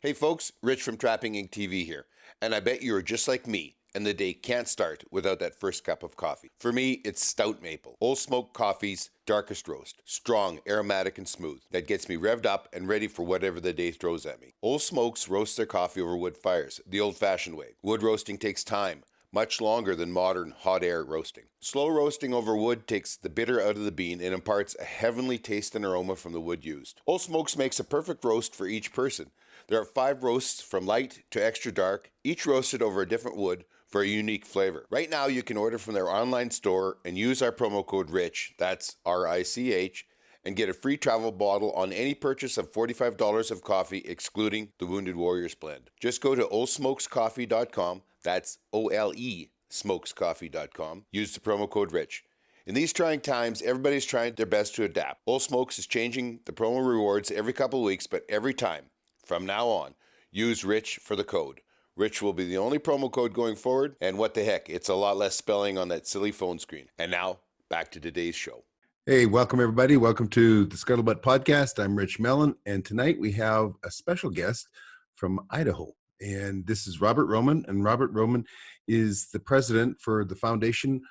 Hey folks, Rich from Trapping Inc. TV here, and I bet you are just like me, and the day can't start without that first cup of coffee. For me, it's Stout Maple, Old Smoke Coffee's darkest roast, strong, aromatic, and smooth, that gets me revved up and ready for whatever the day throws at me. Old Smokes roast their coffee over wood fires, the old-fashioned way. Wood roasting takes time, much longer than modern hot air roasting. Slow roasting over wood takes the bitter out of the bean and imparts a heavenly taste and aroma from the wood used. Old Smokes makes a perfect roast for each person. There are 5 roasts from light to extra dark, each roasted over a different wood for a unique flavor. Right now you can order from their online store and use our promo code RICH, that's R-I-C-H, and get a free travel bottle on any purchase of $45 of coffee excluding the Wounded Warriors blend. Just go to oldsmokescoffee.com, that's O-L-E smokescoffee.com, use the promo code RICH. In these trying times, everybody's trying their best to adapt. Old Smokes is changing the promo rewards every couple of weeks, but every time, from now on, use RICH for the code. RICH will be the only promo code going forward, and what the heck, it's a lot less spelling on that silly phone screen. And now, back to today's show. Hey, welcome everybody. Welcome to the Scuttlebutt podcast. I'm Rich Mellon, and tonight we have a special guest from Idaho. And this is Robert Roman, and Robert Roman is the president for the Foundation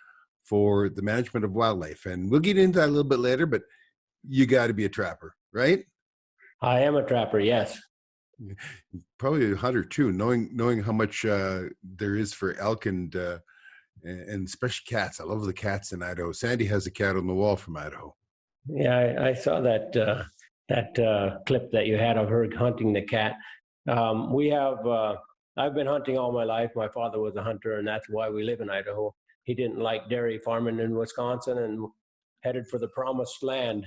for the Management of Wildlife. And we'll get into that a little bit later, but you got to be a trapper, right? I am a trapper, yes. Probably a hunter too, knowing how much there is for elk and especially cats. I love the cats in Idaho. Sandy has a cat on the wall from Idaho. Yeah, I saw that clip that you had of her hunting the cat. I've been hunting all my life. My father was a hunter, and that's why we live in Idaho. He didn't like dairy farming in Wisconsin and headed for the promised land.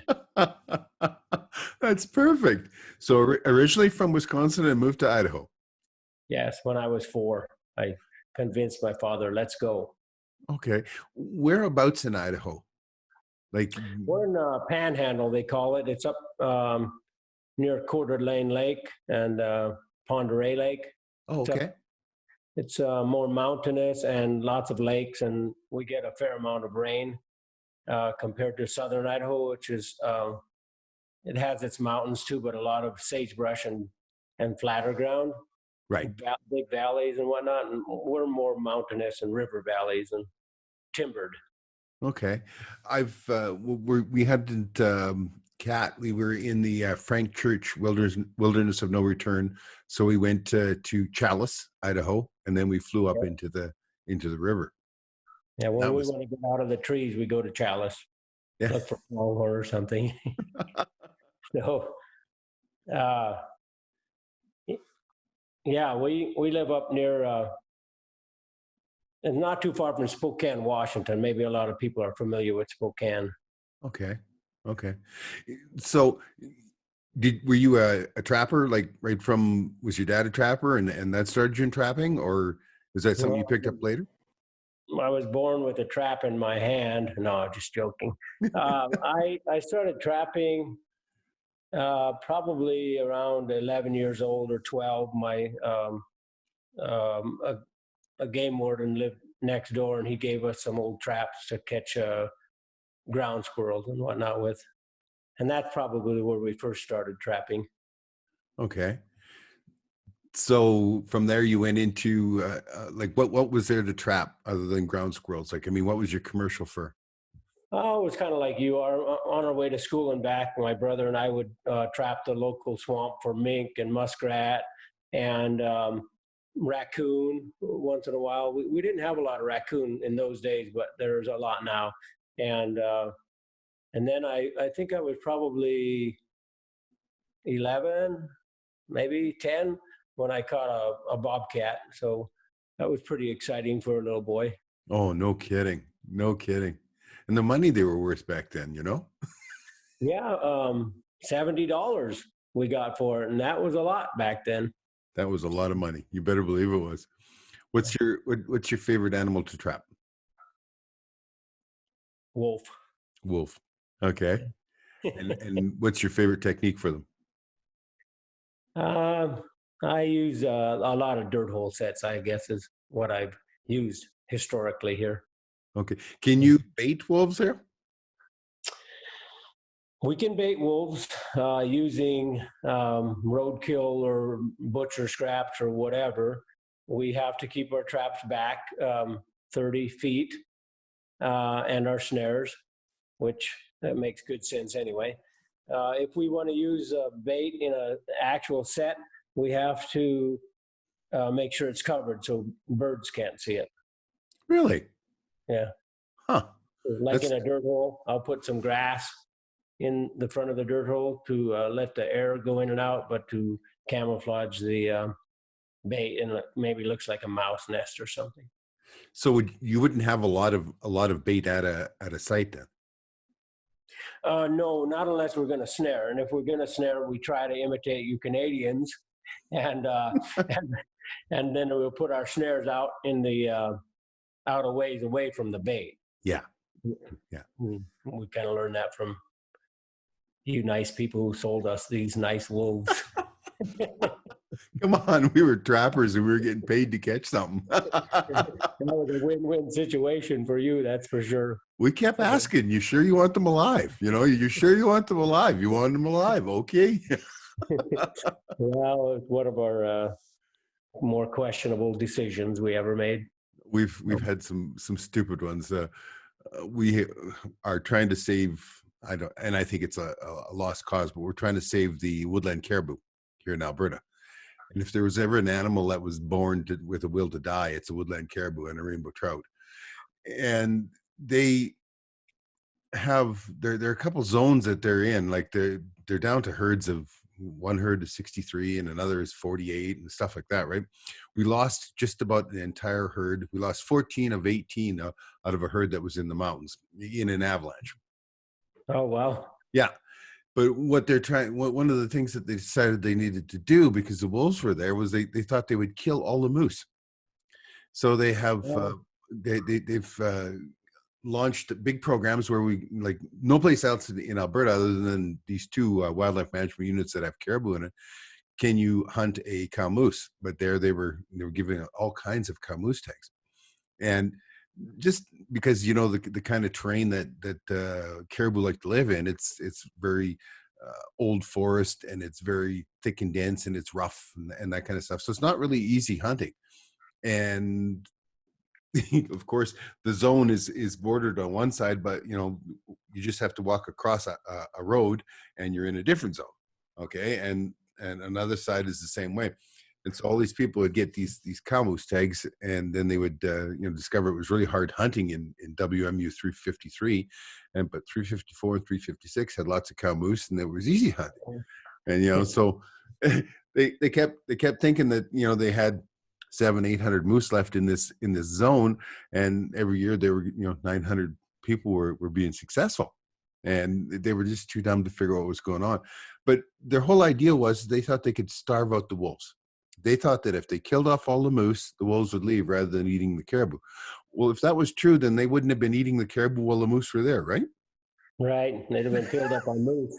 That's perfect. So originally from Wisconsin and moved to Idaho. Yes, when I was 4, I convinced my father, let's go. Okay. Whereabouts in Idaho? Like We're in Panhandle, they call it. It's up near Coeur d'Alene Lake and Ponderay Lake. Oh, okay. It's more mountainous and lots of lakes, and we get a fair amount of rain compared to southern Idaho, which is it has its mountains too, but a lot of sagebrush and flatter ground. Right. Big valleys and whatnot. And we're more mountainous and river valleys and timbered. Okay. We had cat. We were in the Frank Church Wilderness of No Return. So we went to Chalice, Idaho, and then we flew up into the river. Yeah, when we want to get out of the trees, we go to Chalice. Yeah. Look for pronghorn or something. So, yeah, we live up near, and not too far from Spokane, Washington. Maybe a lot of people are familiar with Spokane. Okay. So, were you a trapper? Like was your dad a trapper, and that started you in trapping, or is that something you picked up later? I was born with a trap in my hand. No, just joking. I started trapping probably around 11 years old or 12. My a game warden lived next door, and he gave us some old traps to catch ground squirrels and whatnot with. And that's probably where we first started trapping. Okay. So from there you went into like what was there to trap other than ground squirrels? Like, I mean, what was your commercial for? Oh, it was kind of like you are. On our way to school and back, my brother and I would trap the local swamp for mink and muskrat and raccoon once in a while. We didn't have a lot of raccoon in those days, but there's a lot now. And then I think I was probably 11, maybe 10 when I caught a bobcat. So that was pretty exciting for a little boy. Oh, no kidding. And the money they were worth back then, you know? Yeah, $70 we got for it, and that was a lot back then. That was a lot of money. You better believe it was. What's your favorite animal to trap? Wolf. Okay. and what's your favorite technique for them? I use a lot of dirt hole sets, I guess, is what I've used historically here. Okay. Can you bait wolves there? We can bait wolves using roadkill or butcher scraps or whatever. We have to keep our traps back 30 feet and our snares, which that makes good sense anyway. If we want to use bait in an actual set, we have to make sure it's covered so birds can't see it. Really? Yeah. Huh. Like That's in a dirt hole, I'll put some grass in the front of the dirt hole to let the air go in and out, but to camouflage the bait, and it maybe looks like a mouse nest or something. so you wouldn't have a lot of bait at a site then? No, not unless we're going to snare. And if we're going to snare, we try to imitate you Canadians, and and, and then we'll put our snares out in the out a ways away from the bait. Yeah. Yeah. We kind of learned that from you nice people who sold us these nice wolves. Come on, we were trappers and we were getting paid to catch something. That was a win-win situation for you, that's for sure. We kept asking, you sure you want them alive? You sure you want them alive? You want them alive? Okay. Well, it's one of our more questionable decisions we ever made. We've had some stupid ones. We are trying to save, I think it's a lost cause, but we're trying to save the woodland caribou here in Alberta. And if there was ever an animal that was born with a will to die, it's a woodland caribou and a rainbow trout. And they have there are a couple zones that they're in, like they're down to herds of, one herd is 63 and another is 48 and stuff like that, right? We lost just about the entire herd. We lost 14 of 18 out of a herd that was in the mountains in an avalanche. Oh, wow. Yeah. But what they're trying, one of the things that they decided they needed to do, because the wolves were there, was they thought they would kill all the moose. So they have they've launched big programs where we, like, no place else in Alberta other than these two wildlife management units that have caribou in it, can you hunt a cow moose. But there they were giving out all kinds of cow moose tags. And just because the kind of terrain that caribou like to live in, it's very old forest, and it's very thick and dense, and it's rough and that kind of stuff. So it's not really easy hunting. And of course, the zone is bordered on one side, but you just have to walk across a road, and you're in a different zone. Okay, and another side is the same way. And so all these people would get these cow moose tags, and then they would discover it was really hard hunting in WMU 353, but 354 and 356 had lots of cow moose, and it was easy hunting. And so they kept thinking that they had 700-800 moose left in this zone, and every year they were 900 people were being successful, and they were just too dumb to figure out what was going on. But their whole idea was they thought they could starve out the wolves. They thought that if they killed off all the moose, the wolves would leave rather than eating the caribou. Well, if that was true, then they wouldn't have been eating the caribou while the moose were there, right? Right. They'd have been filled up on moose.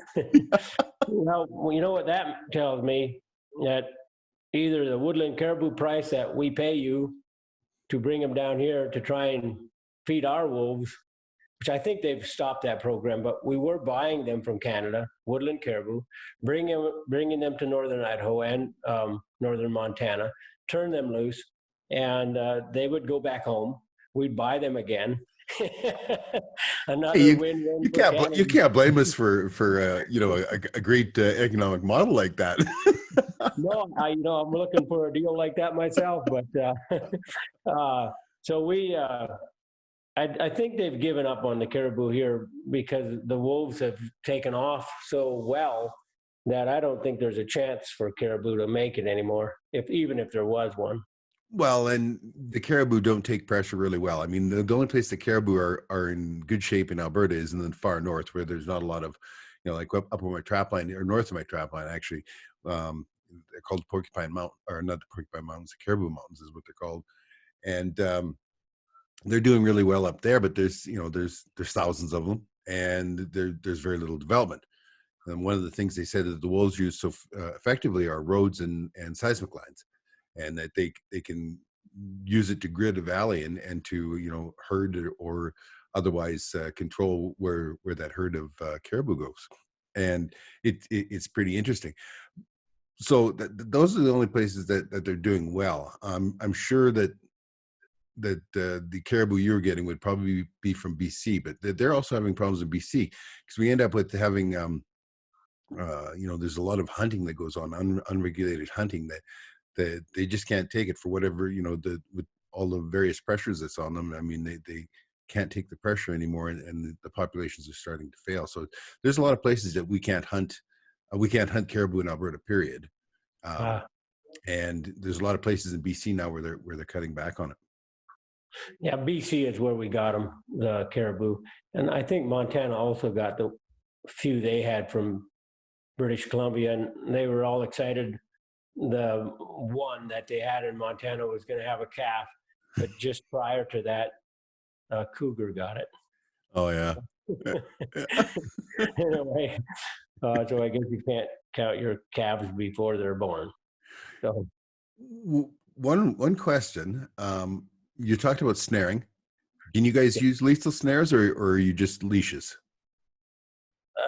Well, you know what that tells me? That either the woodland caribou price that we pay you to bring them down here to try and feed our wolves, which I think they've stopped that program, but we were buying them from Canada, woodland caribou, bringing them to northern Idaho and northern Montana, turn them loose, and they would go back home. We'd buy them again. Another win-win. You can't blame us for a great economic model like that. No, I'm looking for a deal like that myself, but so we. I think they've given up on the caribou here because the wolves have taken off so well that I don't think there's a chance for caribou to make it anymore, even if there was one. Well, and the caribou don't take pressure really well. I mean, the only place the caribou are in good shape in Alberta is in the far north, where there's not a lot of, like up on my trap line, or north of my trap line, actually. They're called the Porcupine Mountain, or not the Porcupine Mountains, the Caribou Mountains is what they're called. And they're doing really well up there, but there's thousands of them, and there's very little development. And one of the things they said that the wolves use so effectively are roads and seismic lines, and that they can use it to grid a valley and to herd or otherwise control where that herd of caribou goes. and it's pretty interesting. So those are the only places that they're doing well. I'm sure that the caribou you're getting would probably be from BC, but they're also having problems in BC because we end up with having there's a lot of hunting that goes on, unregulated hunting that they just can't take it for whatever, with all the various pressures that's on them. I mean, they can't take the pressure anymore, and the populations are starting to fail. So there's a lot of places that we can't hunt caribou in Alberta, period. And there's a lot of places in BC now where they're cutting back on it. Yeah, BC is where we got them, the caribou. And I think Montana also got the few they had from British Columbia, and they were all excited. The one that they had in Montana was going to have a calf, but just prior to that, a cougar got it. Oh, yeah. Anyway, so I guess you can't count your calves before they're born. So one question. You talked about snaring. Can you guys use lethal snares, or are you just leashes?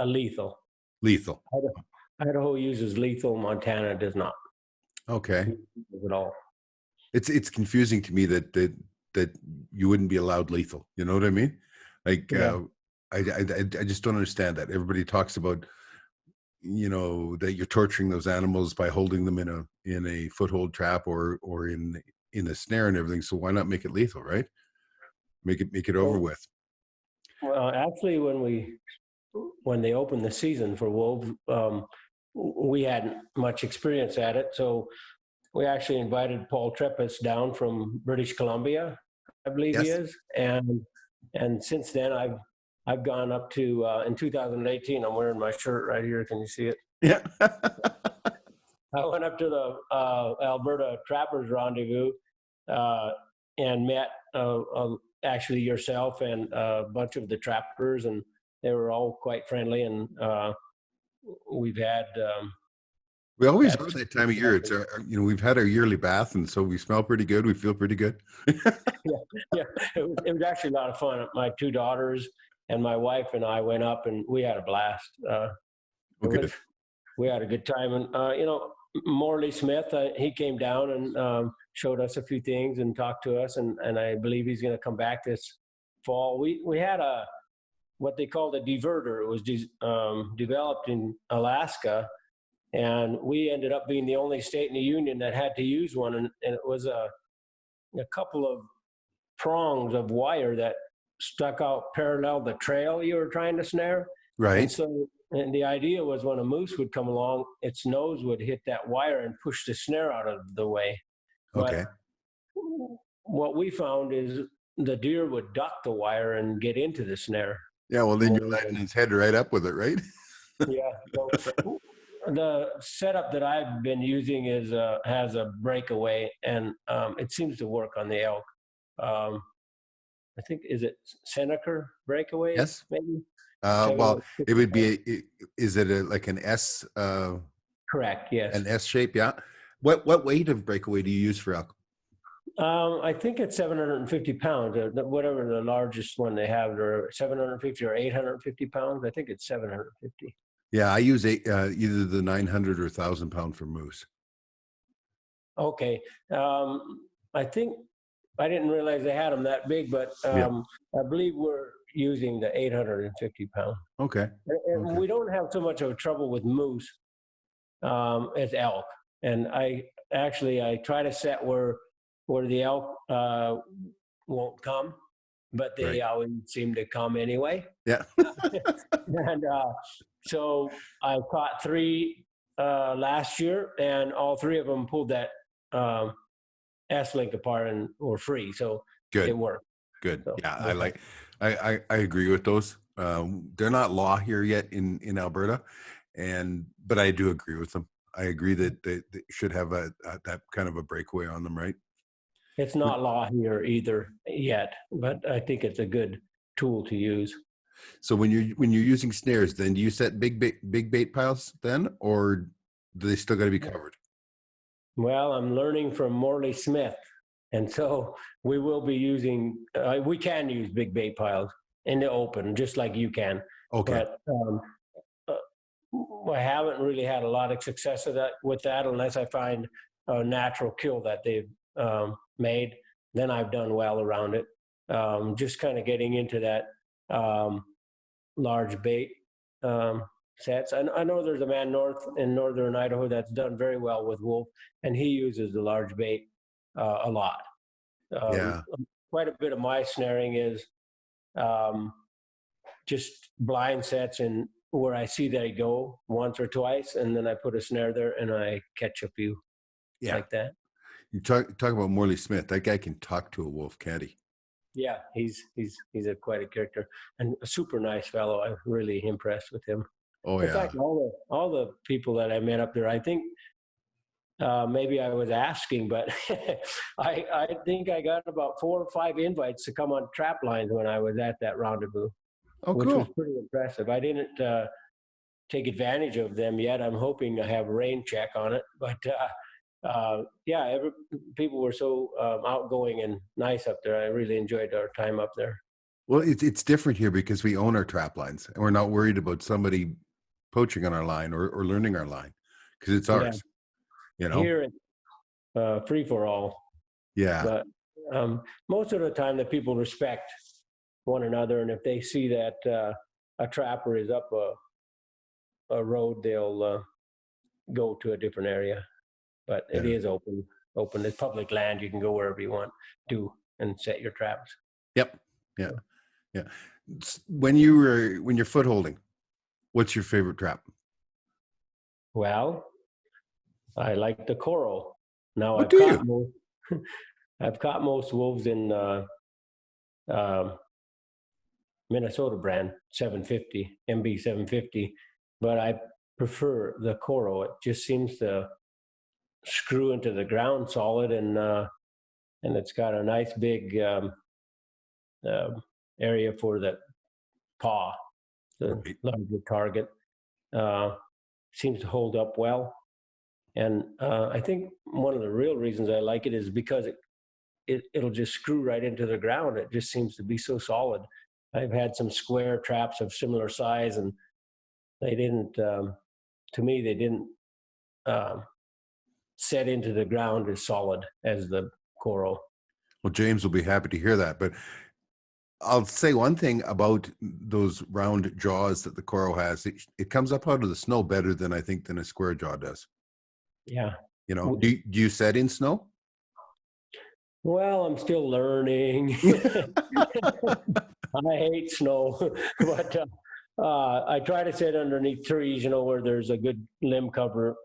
Lethal. Lethal. Idaho uses lethal. Montana does not. Okay. At all. It's confusing to me that you wouldn't be allowed lethal. You know what I mean? Like, Yeah. I just don't understand that. Everybody talks about, that you're torturing those animals by holding them in a foothold trap or in a snare and everything. So why not make it lethal, right? Make it over with. Well, actually, when they opened the season for wolves, we hadn't much experience at it, so we actually invited Paul Treppis down from British Columbia, I believe he is, and since then I've gone up to in 2018. I'm wearing my shirt right here. Can you see it? Yeah. I went up to the Alberta Trappers Rendezvous and met actually yourself and a bunch of the trappers, and they were all quite friendly. And we've had. We always go that time of year. It's we've had our yearly bath, and so we smell pretty good. We feel pretty good. yeah. It was actually a lot of fun. My two daughters and my wife and I went up, and we had a blast. We had a good time, and Morley Smith, he came down and showed us a few things and talked to us, and I believe he's going to come back this fall. We had what they called a diverter. It was developed in Alaska, and we ended up being the only state in the union that had to use one, and it was a couple of prongs of wire that stuck out parallel the trail you were trying to snare. Right. And the idea was when a moose would come along, its nose would hit that wire and push the snare out of the way. Okay. But what we found is the deer would duck the wire and get into the snare. Yeah, well, then you're letting its head right up with it, right? Yeah. So the setup that I've been using has a breakaway, and it seems to work on the elk. I think, is it Seneca breakaway? Yes. Maybe. Well, it would be. Is it like an S? Correct. Yes. An S shape. Yeah. What weight of breakaway do you use for elk? I think it's 750 pounds. Whatever the largest one they have, they're 750 or 850 pounds. I think it's 750. Yeah, I use either the 900 or 1,000 pound for moose. Okay. I think I didn't realize they had them that big, but I believe we're using the 850 pound. Okay. And we don't have so much of a trouble with moose as elk. And I try to set where the elk won't come, but they always seem to come anyway. Yeah. And so I caught 3 last year, and all 3 of them pulled that S-link apart and were free. So good. It worked. Good. So, yeah, I agree with those. They're not law here yet in Alberta, but I do agree with them. I agree that they should have that kind of a breakaway on them, right? It's not law here either yet, but I think it's a good tool to use. So when you're using snares, then do you set big bait piles then, or do they still got to be covered? Well, I'm learning from Morley Smith, and so we will be using. We can use big bait piles in the open, just like you can. Okay. But I haven't really had a lot of success with that unless I find a natural kill that they've made. Then I've done well around it. Just kind of getting into that large bait sets. I know there's a man in northern Idaho that's done very well with wolf, and he uses the large bait a lot. Yeah. Quite a bit of my snaring is just blind sets and where I see they go once or twice, and then I put a snare there and I catch a few like that. You talk about Morley Smith. That guy can talk to a wolf, can't he? Yeah, he's quite a character and a super nice fellow. I'm really impressed with him. Oh, In fact, all the people that I met up there, I think maybe I was asking, but I think I got about 4 or 5 invites to come on trap lines when I was at that rendezvous. Oh, which cool. was pretty impressive. I didn't take advantage of them yet. I'm hoping to have a rain check on it, but people were so outgoing and nice up there. I really enjoyed our time up there. Well, it's different here because we own our trap lines and we're not worried about somebody poaching on our line or learning our line because it's ours. You know, here it's free for all. Yeah. But most of the time, the people respect one another, and if they see that a trapper is up a road, they'll go to a different area. But it is open. It's public land. You can go wherever you want to and set your traps. Yep. Yeah. When you're foot holding, what's your favorite trap? Well, I like the coral. Now I've caught most wolves in Minnesota brand 750, MB 750, but I prefer the coral. It just seems to screw into the ground solid, and it's got a nice big area for the paw, the larger target. Seems to hold up well, and I think one of the real reasons I like it is because it'll just screw right into the ground. It just seems to be so solid. I've had some square traps of similar size, and they didn't, to me, they didn't set into the ground as solid as the coral. Well, James will be happy to hear that. But I'll say one thing about those round jaws that the coral has. It comes up out of the snow better than I think than a square jaw does. Yeah. You know, do you set in snow? Well, I'm still learning. I hate snow, but I try to sit underneath trees, where there's a good limb cover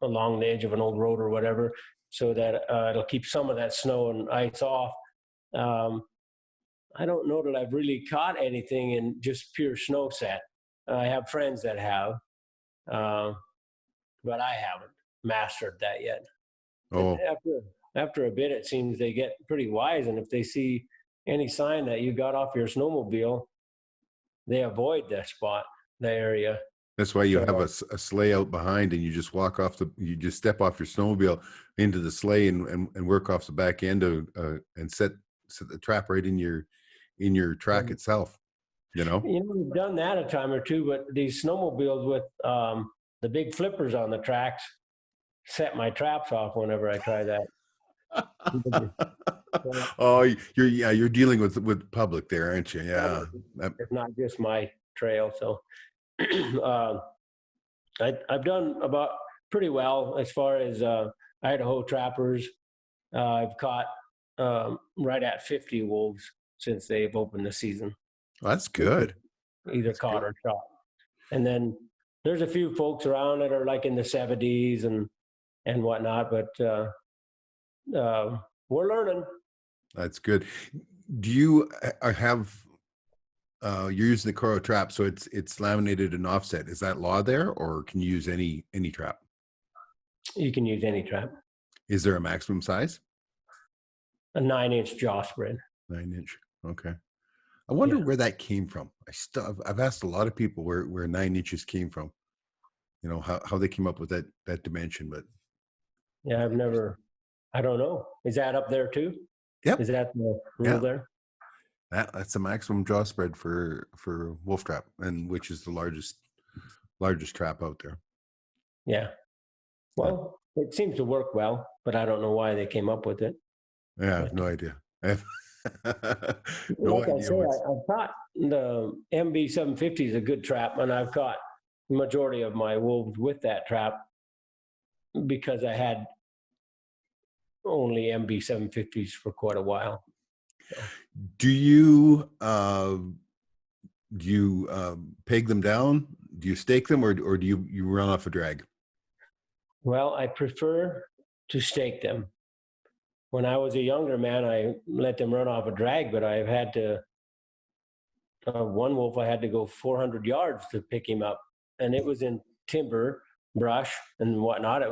along the edge of an old road or whatever, so that it'll keep some of that snow and ice off. I don't know that I've really caught anything in just pure snow set. I have friends that have, but I haven't mastered that yet. Oh. After a bit, it seems they get pretty wise, and if they see any sign that you got off your snowmobile, they avoid that spot, the area. That's why you have a sleigh out behind, and you just you just step off your snowmobile into the sleigh and work off the back end and set the trap right in your track itself. We've done that a time or two, but these snowmobiles with the big flippers on the tracks set my traps off whenever I try that. Oh, you're dealing with public there, aren't you? Yeah, it's not just my trail. So I've done about pretty well as far as Idaho trappers. I've caught right at 50 wolves since they've opened the season. Well, that's good. Either caught or shot. And then there's a few folks around that are like in the 70s and whatnot, but we're learning. That's good. Do you have you're using the coral trap, so it's laminated and offset. Is that law there, or can you use any trap? You can use any trap. Is there a maximum size? A 9-inch jaw spread. 9-inch. Okay. I wonder where that came from. I've asked a lot of people where 9 inches came from. How they came up with that dimension, but yeah, I don't know. Is that up there too? Yep. Is that the rule there? That's the maximum jaw spread for wolf trap, and which is the largest largest trap out there. Yeah. Well, it seems to work well, but I don't know why they came up with it. Yeah, I have But no idea. I have no like I idea say, what's. I've caught the MB 750 is a good trap, and I've caught the majority of my wolves with that trap because I had only MB 750s for quite a while. So, Do you peg them down? Do you stake them, or do you run off a drag? well, I prefer to stake them. When I was a younger man, I let them run off a drag, but I've had to. One wolf, I had to go 400 yards to pick him up, and it was in timber, brush, and whatnot. I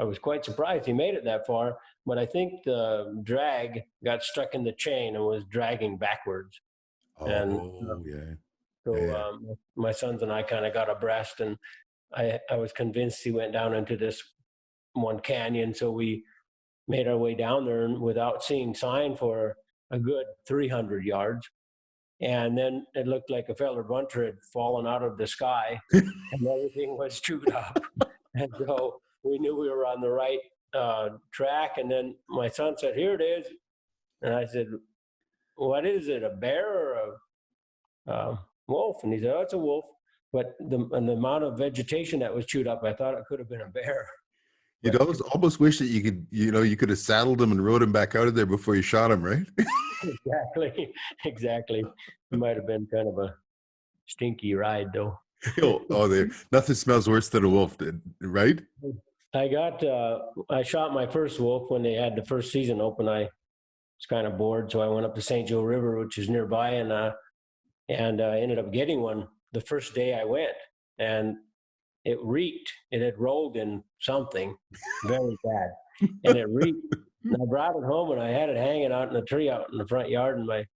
was quite surprised he made it that far, but I think the drag got stuck in the chain and was dragging backwards. And Oh, yeah. so Yeah. my sons and I kind of got abreast, and I was convinced he went down into this one canyon. So we made our way down there and without seeing sign for a good 300 yards. And then it looked like a feller bunter had fallen out of the sky and everything was chewed up. And so we knew we were on the right track. And then my son said, "Here it is." And I said, "What is it, a bear or a wolf?" And he said, "Oh, it's a wolf." But the amount of vegetation that was chewed up, I thought it could have been a bear. You'd But almost wish that you could have saddled him and rode him back out of there before you shot him, right? exactly, exactly. It might have been kind of a stinky ride, though. There. Nothing smells worse than a wolf, right? I shot my first wolf when they had the first season open. I was kind of bored, so I went up to St. Joe River, which is nearby, and ended up getting one the first day I went, and it reeked. It had rolled in something very bad, and it reeked. And I brought it home, and I had it hanging out in a tree out in the front yard. And my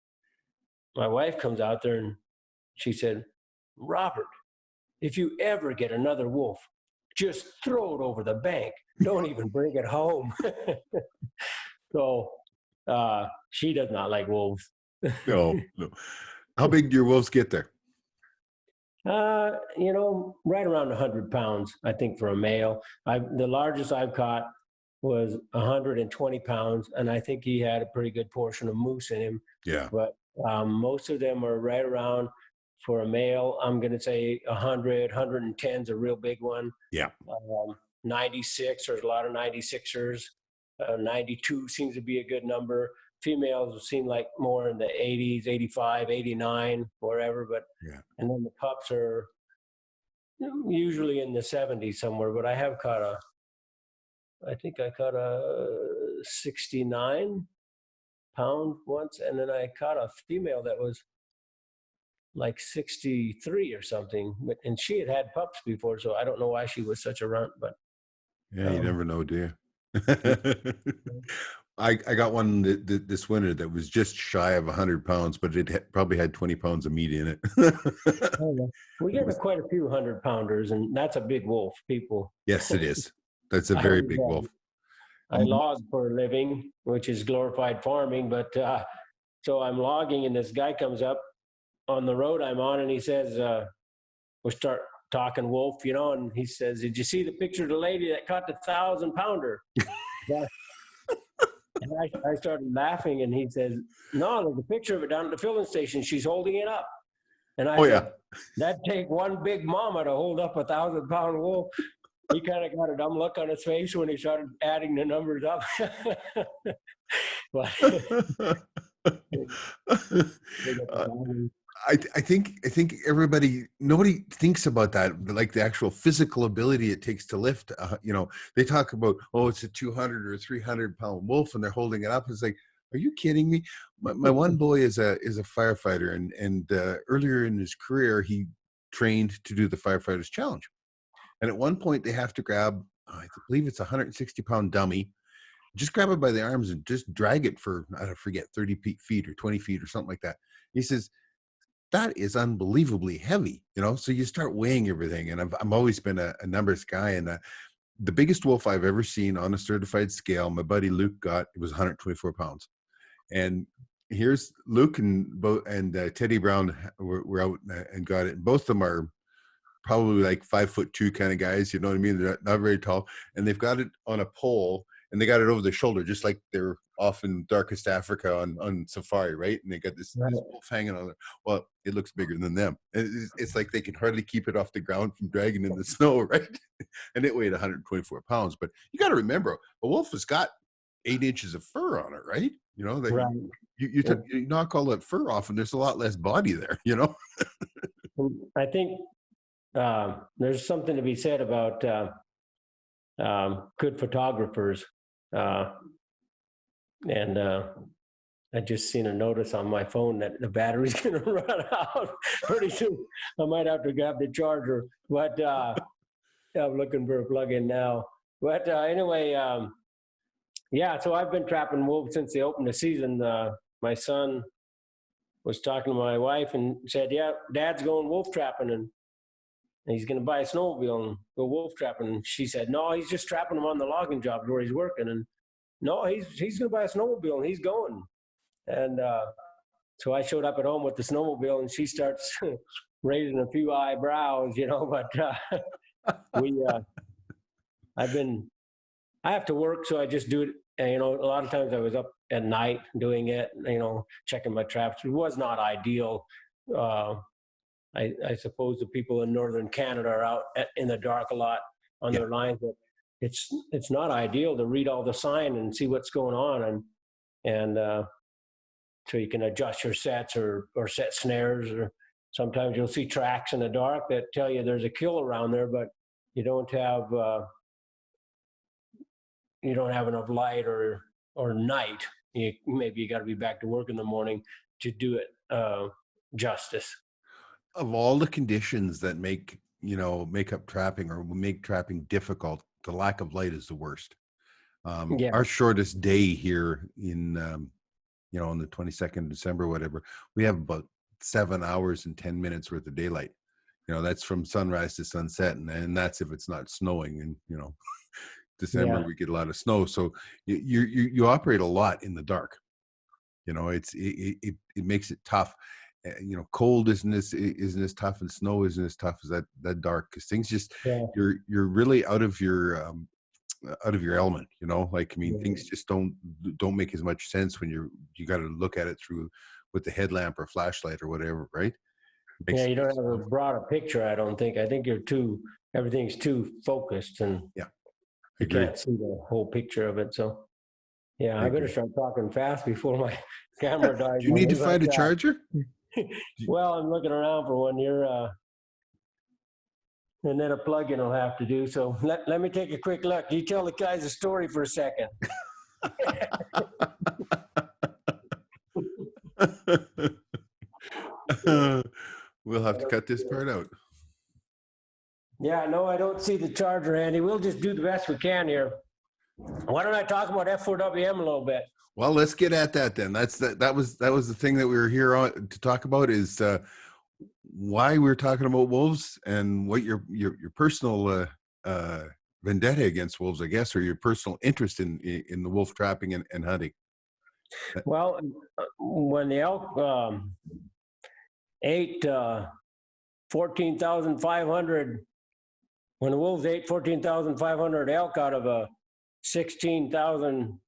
wife comes out there, and she said, "Robert, if you ever get another wolf, just throw it over the bank. Don't even bring it home." So she does not like wolves. No. How big do your wolves get there? Right around 100 pounds, I think, for a male. The largest I've caught was 120 pounds, and I think he had a pretty good portion of moose in him. Yeah. But most of them are right around, for a male, I'm going to say 100, 110 is a real big one. Yeah. 96, there's a lot of 96ers. 92 seems to be a good number. Females seem like more in the 80s, 85, 89, wherever. But Yeah. and then the pups are usually in the 70s somewhere. But I think I caught a 69-pound once, and then I caught a female that was like 63 or something. And she had had pups before, so I don't know why she was such a runt. But Yeah, you never know, do you? I got one this winter that was just shy of 100 pounds, but it probably had 20 pounds of meat in it. We get quite a few 100-pounders, and that's a big wolf, people. Yes, it is. That's a very big wolf. I log for a living, which is glorified farming. But so I'm logging, and this guy comes up on the road I'm on, and he says, we start talking wolf, and he says, "Did you see the picture of the lady that caught the 1,000-pounder?" And I started laughing, and he says, "No, there's a picture of it down at the filling station. She's holding it up." And I said, yeah. "That'd take one big mama to hold up a 1,000-pound wolf." He kind of got a dumb look on his face when he started adding the numbers up. But I think nobody thinks about that, like the actual physical ability it takes to lift. They talk about, it's a 200 or 300-pound wolf, and they're holding it up. It's like, are you kidding me? My one boy is a firefighter, and earlier in his career, he trained to do the firefighters challenge. And at one point, they have to grab, I believe it's a 160-pound dummy, just grab it by the arms and just drag it for, I don't forget, 30 feet or 20 feet or something like that. He says, that is unbelievably heavy, so you start weighing everything. And I've always been a numbers guy. And the biggest wolf I've ever seen on a certified scale, my buddy Luke got, it was 124 pounds. And here's Luke and Teddy Brown were out and got it. Both of them are probably like 5'2" kind of guys. You know what I mean? They're not very tall, and they've got it on a pole, and they got it over their shoulder, just like they're off in darkest Africa on safari, right? And they got this wolf hanging on there. Well, it looks bigger than them. It's like they can hardly keep it off the ground from dragging in the snow, right? And it weighed 124 pounds. But you got to remember, a wolf has got 8 inches of fur on it, right? You know, that Right. you knock all that fur off, and there's a lot less body there, you know? I think there's something to be said about good photographers. And I just seen a notice on my phone that the battery's going to run out pretty soon. I might have to grab the charger, but I'm looking for a plug-in now. But anyway, yeah, so I've been trapping wolves since they opened the season. My son was talking to my wife and said, yeah, Dad's going wolf trapping, and he's going to buy a snowmobile and go wolf trapping. And she said, no, he's just trapping them on the logging jobs where he's working. And no, he's going to buy a snowmobile, and he's going. And so I showed up at home with the snowmobile, and she starts raising a few eyebrows, you know, but I have to work, so I just do it. And, you know, a lot of times I was up at night doing it, you know, checking my traps. It was not ideal. I suppose the people in northern Canada are out in the dark a lot on their lines, but it's not ideal to read all the sign and see what's going on, and so you can adjust your sets or set snares, or sometimes you'll see tracks in the dark that tell you there's a kill around there, but you don't have enough light or night. Maybe you got to be back to work in the morning to do it justice. Of all the conditions that make up trapping or make trapping difficult, the lack of light is the worst. Our shortest day here in on the 22nd of December, whatever, we have about 7 hours and 10 minutes worth of daylight. You know, that's from sunrise to sunset, and that's if it's not snowing. And December we get a lot of snow, so you operate a lot in the dark. You know, it makes it tough. Cold isn't as tough, and snow isn't as tough as that dark, because things just you're really out of your element. Things just don't make as much sense when you got to look at it through with the headlamp or flashlight or whatever, right? You don't have a broader picture. I don't think. I think everything's too focused, and you can't see the whole picture of it. So I better start talking fast before my camera dies. Do you need to find a charger? Well, I'm looking around for one here, and then a plug-in will have to do. So let me take a quick look. You tell the guys a story for a second. We'll have to cut this part out. Yeah, no, I don't see the charger, Andy. We'll just do the best we can here. Why don't I talk about F4WM a little bit? Well, let's get at that then. That was the thing that we were here on to talk about, is why we're talking about wolves and what your personal vendetta against wolves, I guess, or your personal interest in the wolf trapping and hunting. Well, when the elk ate 14,500, when the wolves ate 14,500 elk out of a 16,000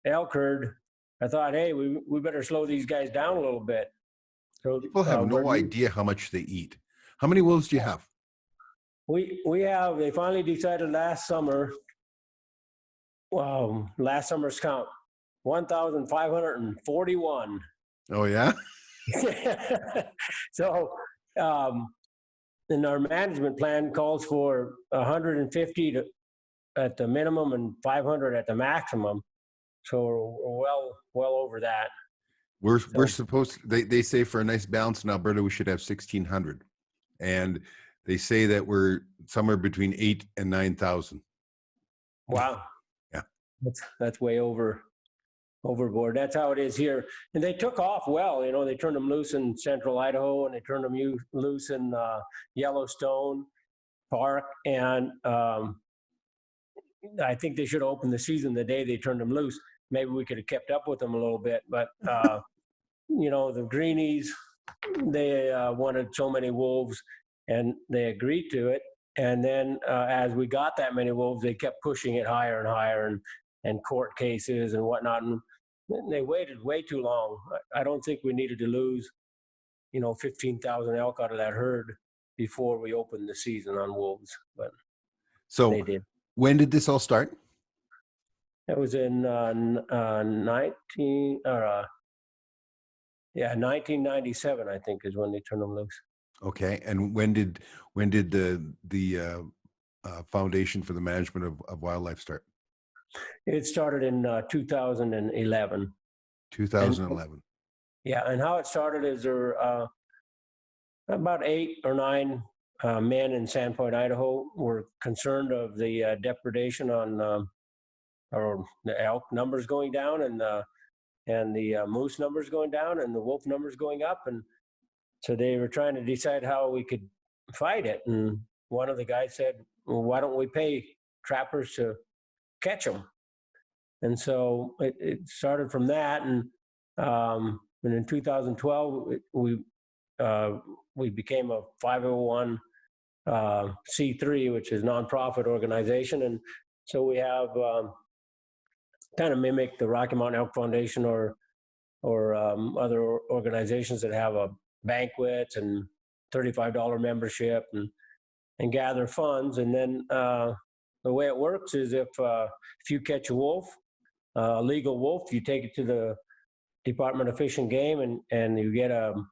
elk herd, I thought, hey, we better slow these guys down a little bit. So people have no idea how much they eat. How many wolves do you have? They finally decided last summer, last summer's count, 1,541. Oh, yeah? So, and our management plan calls for 150 at the minimum and 500 at the maximum. So we're well over that. We're supposed to, they say for a nice balance in Alberta, we should have 1,600. And they say that we're somewhere between 8,000 and 9,000. Wow. Yeah. That's way overboard. That's how it is here. And they took off well. They turned them loose in central Idaho, and they turned them loose in Yellowstone Park. And I think they should have opened the season the day they turned them loose. Maybe we could have kept up with them a little bit. But, the greenies, they wanted so many wolves. and they agreed to it. And then as we got that many wolves, they kept pushing it higher and higher, and court cases and whatnot. And they waited way too long. I don't think we needed to lose, 15,000 elk out of that herd before we opened the season on wolves, but So they did. when did this all start? That was in 1997, I think, is when they turned them loose. Okay. And when did the Foundation for the Management of Wildlife start? It started in 2011. 2011. Yeah, and how it started is there about 8 or 9 men in Sandpoint, Idaho, were concerned of the depredation on or the elk numbers going down, and the moose numbers going down, and the wolf numbers going up, and so they were trying to decide how we could fight it. And one of the guys said, "Well, why don't we pay trappers to catch them?" And so it started from that, and in 2012 we became a 501 C3, which is a nonprofit organization, and so we have kind of mimicked the Rocky Mountain Elk Foundation or other organizations that have a banquet and $35 membership and gather funds. And then the way it works is if you catch a wolf, a legal wolf, you take it to the Department of Fish and Game, and you get a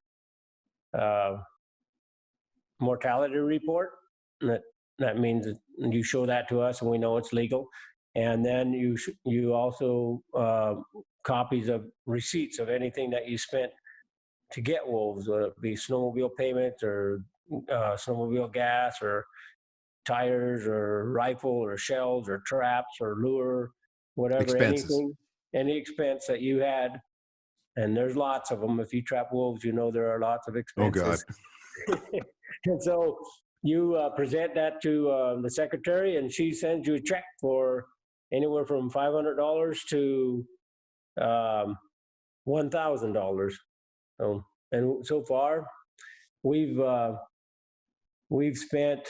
mortality report. That means that you show that to us, and we know it's legal. And then you also copies of receipts of anything that you spent to get wolves, whether it be snowmobile payments or snowmobile gas or tires or rifle or shells or traps or lure, whatever, Expenses. any expense that you had. And there's lots of them. If you trap wolves, there are lots of expenses. Oh, God. And so you present that to the secretary, and she sends you a check for anywhere from $500 to $1,000. And so far, we've spent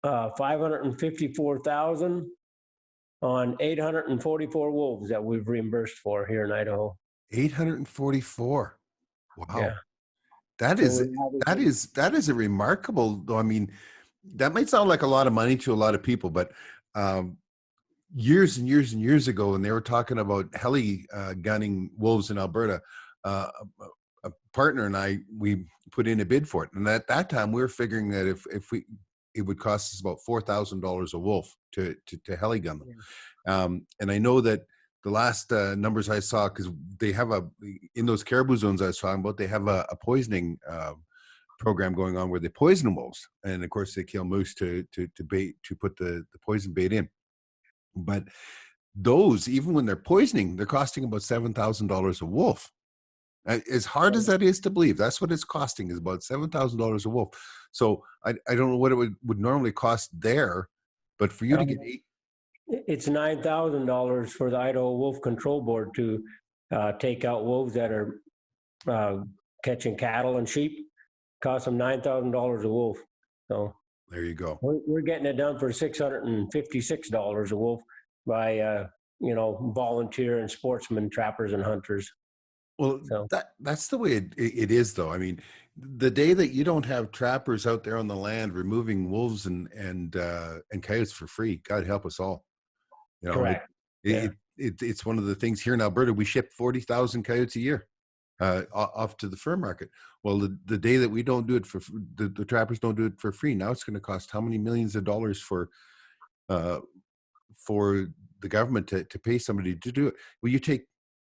$554,000 on 844 wolves that we've reimbursed for here in Idaho. 844. Wow. Yeah. That is a remarkable, though. I mean, that might sound like a lot of money to a lot of people, but years and years and years ago, when they were talking about heli gunning wolves in Alberta, a partner and we put in a bid for it. And at that time, we were figuring that it would cost us about $4,000 a wolf to heli gun them. Yeah. And I know that the last numbers I saw, because they have in those caribou zones I was talking about, they have a poisoning program going on where they poison wolves, and of course they kill moose to put the poison bait in. But those, even when they're poisoning, they're costing about $7,000 a wolf. As hard as that is to believe, that's what it's costing, is about $7,000 a wolf. So I don't know what it would normally cost there, but for you to get it's $9,000 for the Idaho Wolf Control Board to take out wolves that are catching cattle and sheep. Costs them $9,000 a wolf. So there you go. We're getting it done for $656 a wolf by volunteer and sportsmen, trappers and hunters. Well, that's the way it is, though. I mean, the day that you don't have trappers out there on the land removing wolves and coyotes for free, God help us all. Correct. It's one of the things here in Alberta. We ship 40,000 coyotes a year off to the fur market. Well, the day that we don't do it the trappers don't do it for free, now it's going to cost how many millions of dollars for the government to pay somebody to do it. Well, you take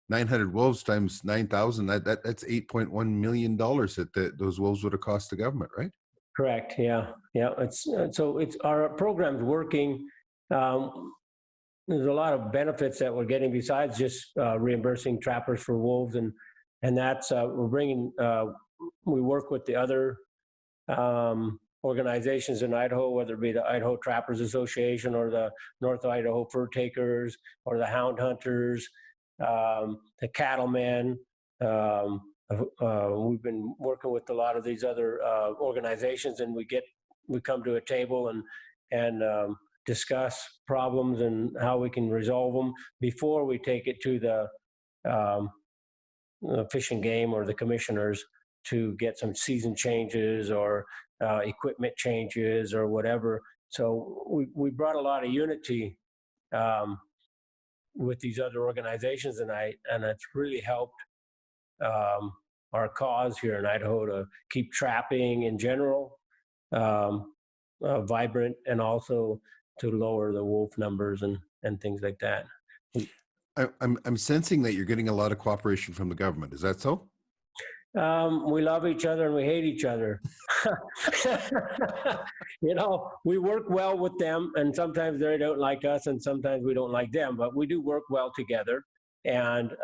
900 wolves times 9,000. That's $8.1 million that those wolves would have cost the government, right? Correct. Yeah. It's our program's working. There's a lot of benefits that we're getting besides just reimbursing trappers for wolves, and that's we're bringing. We work with the other organizations in Idaho, whether it be the Idaho Trappers Association or the North Idaho Fur Takers or the Hound Hunters, the Cattlemen, we've been working with a lot of these other organizations, and we come to a table and discuss problems and how we can resolve them before we take it to um, the Fish and Game or the commissioners to get some season changes or equipment changes or whatever. So we brought a lot of unity um, with these other organizations, and it's really helped um, our cause here in Idaho to keep trapping in general um, vibrant, and also to lower the wolf numbers and things like that. I'm sensing that you're getting a lot of cooperation from the government. Is that so? We love each other and we hate each other. We work well with them, and sometimes they don't like us, and sometimes we don't like them, but we do work well together. And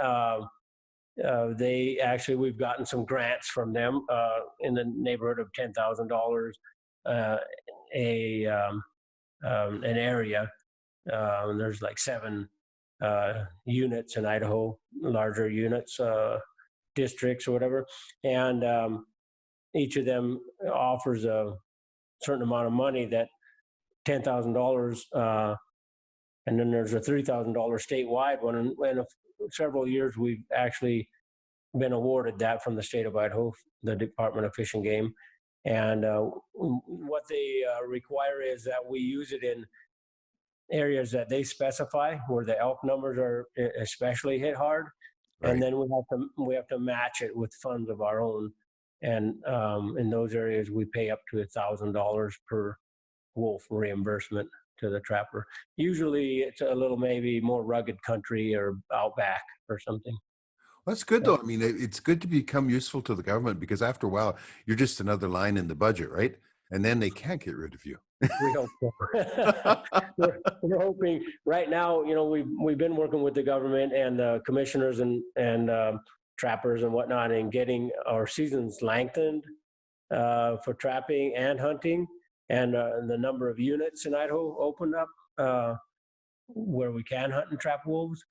we've gotten some grants from them in the neighborhood of $10,000 an area. There's like 7 units in Idaho, larger units, districts or whatever, and each of them offers a certain amount of money, that $10,000, and then there's a $3,000 statewide one. And several years we've actually been awarded that from the state of Idaho, the Department of Fish and Game. And what they require is that we use it in areas that they specify, where the elk numbers are especially hit hard. Right. And then we have to match it with funds of our own. And in those areas, we pay up to $1,000 per wolf reimbursement to the trapper. Usually it's a little maybe more rugged country or outback or something. Well, that's good, though. I mean, it's good to become useful to the government, because after a while, you're just another line in the budget, right? And then they can't get rid of you. We hope so. we're hoping right now. We've been working with the government and commissioners and trappers and whatnot, and getting our seasons lengthened for trapping and hunting, and the number of units in Idaho opened up where we can hunt and trap wolves,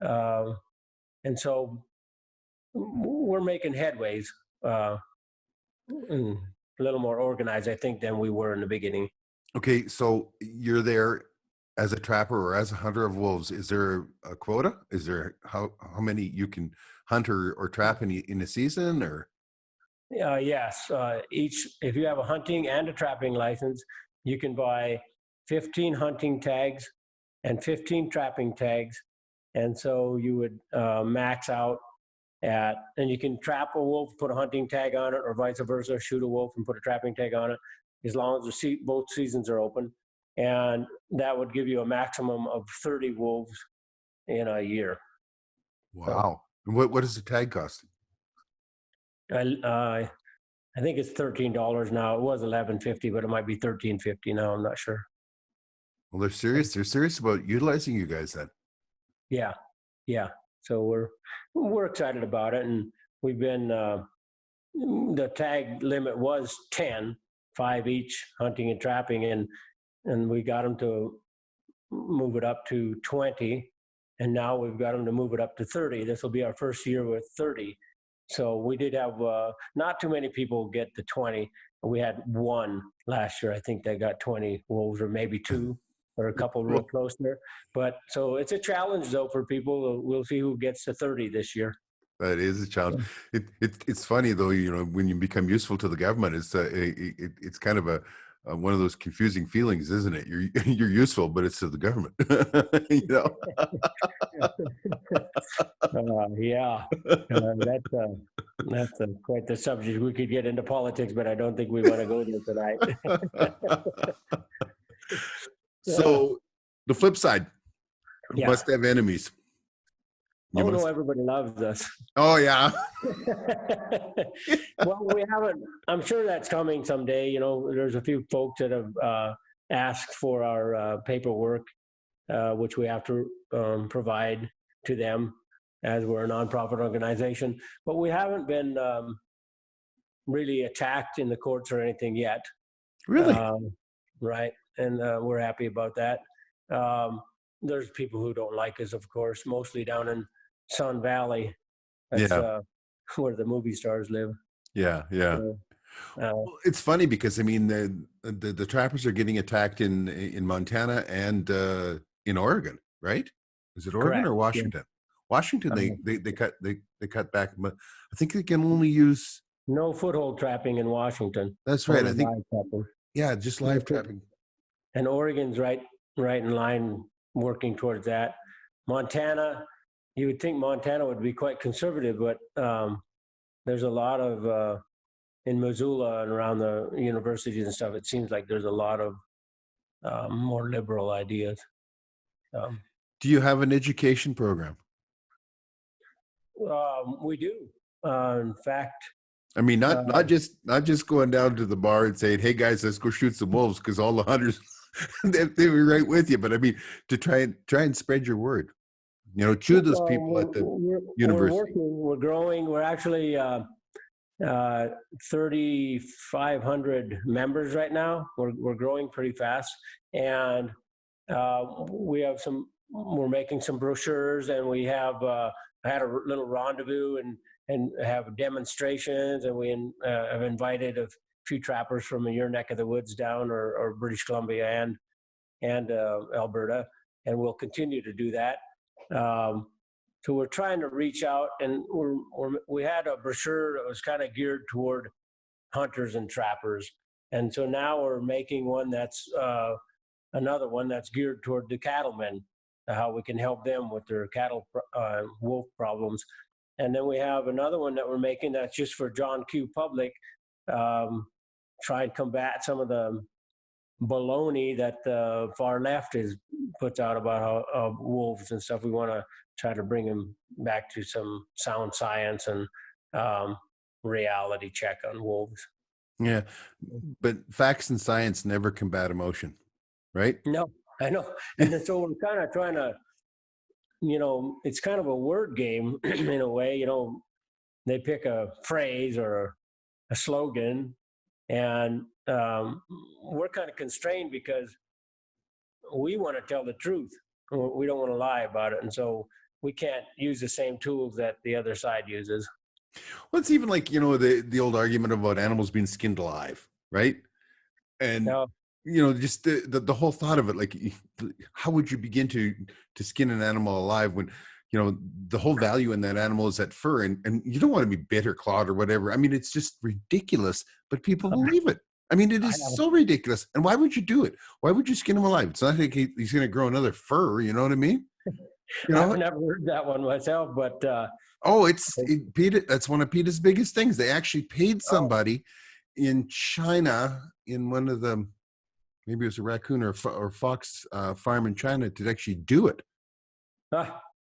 and so we're making headways. And a little more organized, I think, than we were in the beginning. Okay, so you're there as a trapper or as a hunter of wolves. Is there a quota? Is there how many you can hunt or trap in a season? Or yes, if you have a hunting and a trapping license, you can buy 15 hunting tags and 15 trapping tags, and so you would max out and you can trap a wolf, put a hunting tag on it, or vice versa, shoot a wolf and put a trapping tag on it, as long as both seasons are open. And that would give you a maximum of 30 wolves in a year. Wow. So, and what does the tag cost? I think it's $13 now. It was $11.50, but it might be $13.50 now. I'm not sure. Well, they're serious. They're serious about utilizing you guys then. Yeah. So we're excited about it, and we've been the tag limit was 10, 5 each, hunting and trapping, and we got them to move it up to 20, and now we've got them to move it up to 30. This will be our first year with 30. So we did have not too many people get to 20. We had one last year, I think, that got 20 wolves, or maybe 2. Or a couple real close there. But so it's a challenge, though, for people. We'll see who gets to 30 this year. That is a challenge. It's funny, though, when you become useful to the government, it's kind of one of those confusing feelings, isn't it? You're useful, but it's to the government. Yeah, that's quite the subject. We could get into politics, but I don't think we want to go there tonight. So the flip side, you must have enemies. No, everybody loves us. Oh, yeah. Well, we haven't. I'm sure that's coming someday. There's a few folks that have asked for our paperwork, which we have to provide to them, as we're a nonprofit organization. But we haven't been really attacked in the courts or anything yet. Really? Right. And we're happy about that. There's people who don't like us, of course, mostly down in Sun Valley. That's where the movie stars live. Yeah, yeah. So, uh, Well, it's funny because I mean the trappers are getting attacked in Montana and in Oregon, right? Is it Oregon correct. or Yeah. Washington? Washington, Uh, they cut back. But I think they can only use. no foothold trapping in Washington. That's right. Only I think live trapping. just No live trapping. And Oregon's right in line working towards that. Montana, you would think Montana would be quite conservative, but there's a lot of in Missoula and around the universities and stuff. It seems like there's a lot of more liberal ideas. Do you have an education program? We do. In fact, I mean, not just going down to the bar and saying, "Hey guys, let's go shoot some wolves," because all the hunters they were right with you. But I mean, to try and spread your word, to those people at the university. We're working, we're growing. We're actually 3,500 members right now. We're growing pretty fast, and we have some. We're making some brochures, and we have. I had a little rendezvous and have demonstrations, and we have invited a few trappers from your neck of the woods down, or British Columbia and Alberta, and we'll continue to do that. So we're trying to reach out, and we had a brochure that was kind of geared toward hunters and trappers, and so now we're making one that's another one that's geared toward the cattlemen, how we can help them with their cattle wolf problems. And then we have another one that we're making that's just for John Q. Public, try and combat some of the baloney that the far left puts out about how wolves and stuff. We want to try to bring them back to some sound science and reality check on wolves. Yeah, but facts and science never combat emotion, right? No, I know. And so we're kind of trying to, it's kind of a word game in a way. They pick a phrase or a slogan, and we're kind of constrained because we want to tell the truth. We don't want to lie about it. And so we can't use the same tools that the other side uses. Well, it's even like, the old argument about animals being skinned alive, right? And, No. Just the whole thought of it, like, how would you begin to skin an animal alive when, the whole value in that animal is that fur, and you don't want to be bit or clawed or whatever. I mean, it's just ridiculous, but people believe it. I mean, it is so ridiculous. And why would you do it? Why would you skin him alive? It's not like he's going to grow another fur. You know what I mean? I've never heard that one myself, but PETA, that's one of PETA's biggest things. They actually paid somebody in China, in one of the, maybe it was a raccoon or fox farm in China, to actually do it.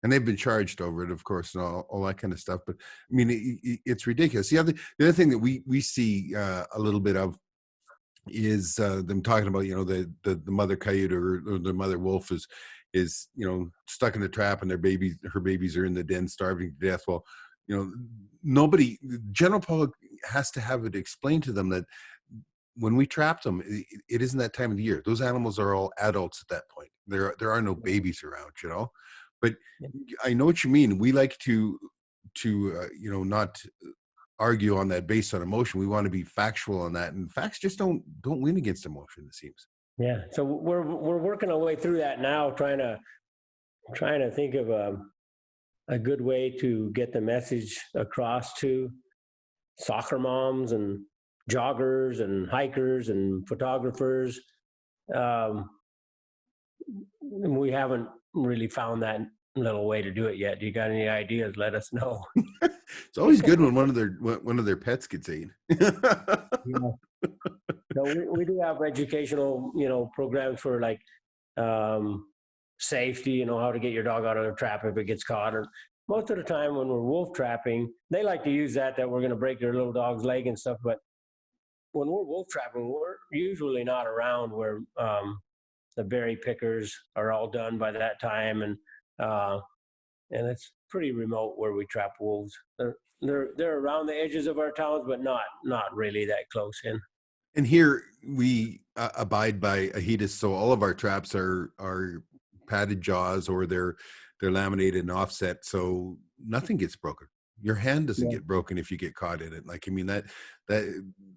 And they've been charged over it, of course, and all that kind of stuff. But I mean, it's ridiculous. The other thing that we see a little bit of is them talking about, the mother coyote or the mother wolf is stuck in the trap, and her babies are in the den starving to death. Well, the general public has to have it explained to them that when we trap them, it isn't that time of the year. Those animals are all adults at that point. There are no babies around, But I know what you mean. We like to not argue on that based on emotion. We want to be factual on that, and facts just don't win against emotion, it seems. Yeah. So we're working our way through that now, trying to think of a good way to get the message across to soccer moms and joggers and hikers and photographers. We haven't really found that little way to do it yet. Do you got any ideas? Let us know. It's always good when one of their pets gets eaten. So we do have educational, programs for like safety, how to get your dog out of a trap if it gets caught. Or most of the time when we're wolf trapping, they like to use that we're going to break their little dog's leg and stuff. But when we're wolf trapping, we're usually not around where the berry pickers are all done by that time, and it's pretty remote where we trap wolves. They're around the edges of our towns, but not really that close in. And here we abide by AHITAS, so all of our traps are padded jaws, or they're laminated and offset, so nothing gets broken. Your hand doesn't Yeah. get broken if you get caught in it. Like, I mean, that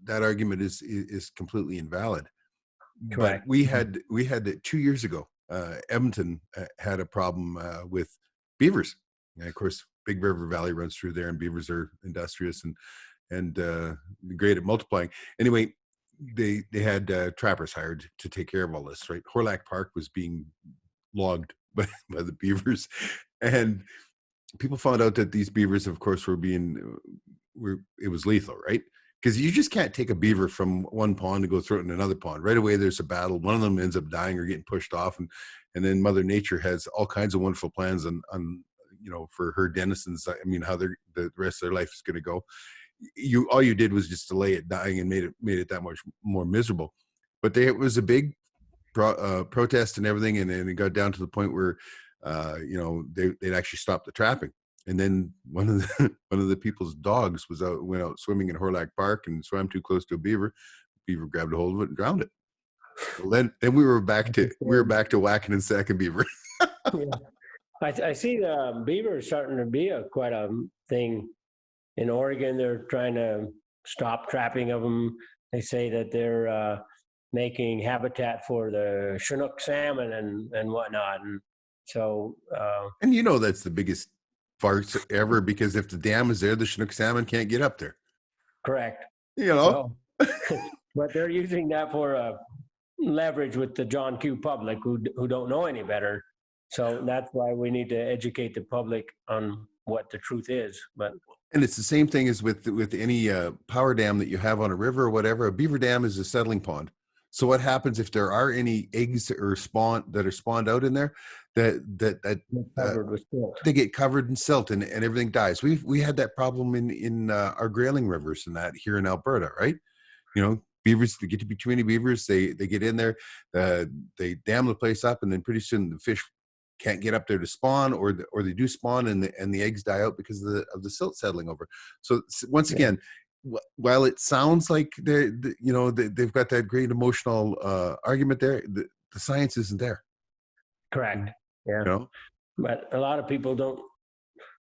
argument is completely invalid. But Correct. we had 2 years ago, Edmonton had a problem with beavers. And of course, Big River Valley runs through there, and beavers are industrious and great at multiplying. Anyway, they had trappers hired to take care of all this. Right, Horlack Park was being logged by the beavers, and people found out that these beavers, of course, it was lethal, right? Because you just can't take a beaver from one pond and go throw it in another pond. Right away, there's a battle. One of them ends up dying or getting pushed off, and then Mother Nature has all kinds of wonderful plans on for her denizens. I mean, how the rest of their life is going to go. All you did was just delay it dying and made it that much more miserable. But it was a big protest and everything, and it got down to the point where they'd actually stopped the trapping. And then one of the people's dogs went out swimming in Horlack Park and swam too close to a beaver. Beaver grabbed a hold of it and drowned it. Well, then we were back to whacking and sacking beaver. Yeah. I see the beaver is starting to be quite a thing in Oregon. They're trying to stop trapping of them. They say that they're making habitat for the Chinook salmon and whatnot. And so, and that's the biggest farce ever, because if the dam is there, the Chinook salmon can't get up there. correct. So, but they're using that for leverage with the John Q. public who don't know any better. So that's why we need to educate the public on what the truth is. And it's the same thing as with any power dam that you have on a river or whatever. A beaver dam is a settling pond. So what happens if there are any eggs or spawned out in there that covered with silt. They get covered in silt and everything dies. We had that problem in our grayling rivers and that here in Alberta, right? Beavers, they get to be too many beavers. They get in there, they dam the place up, and then pretty soon the fish can't get up there to spawn, or they do spawn and the eggs die out because of the silt settling over. So once again, while it sounds like they've got that great emotional argument there, the science isn't there. Correct. Yeah. But a lot of people don't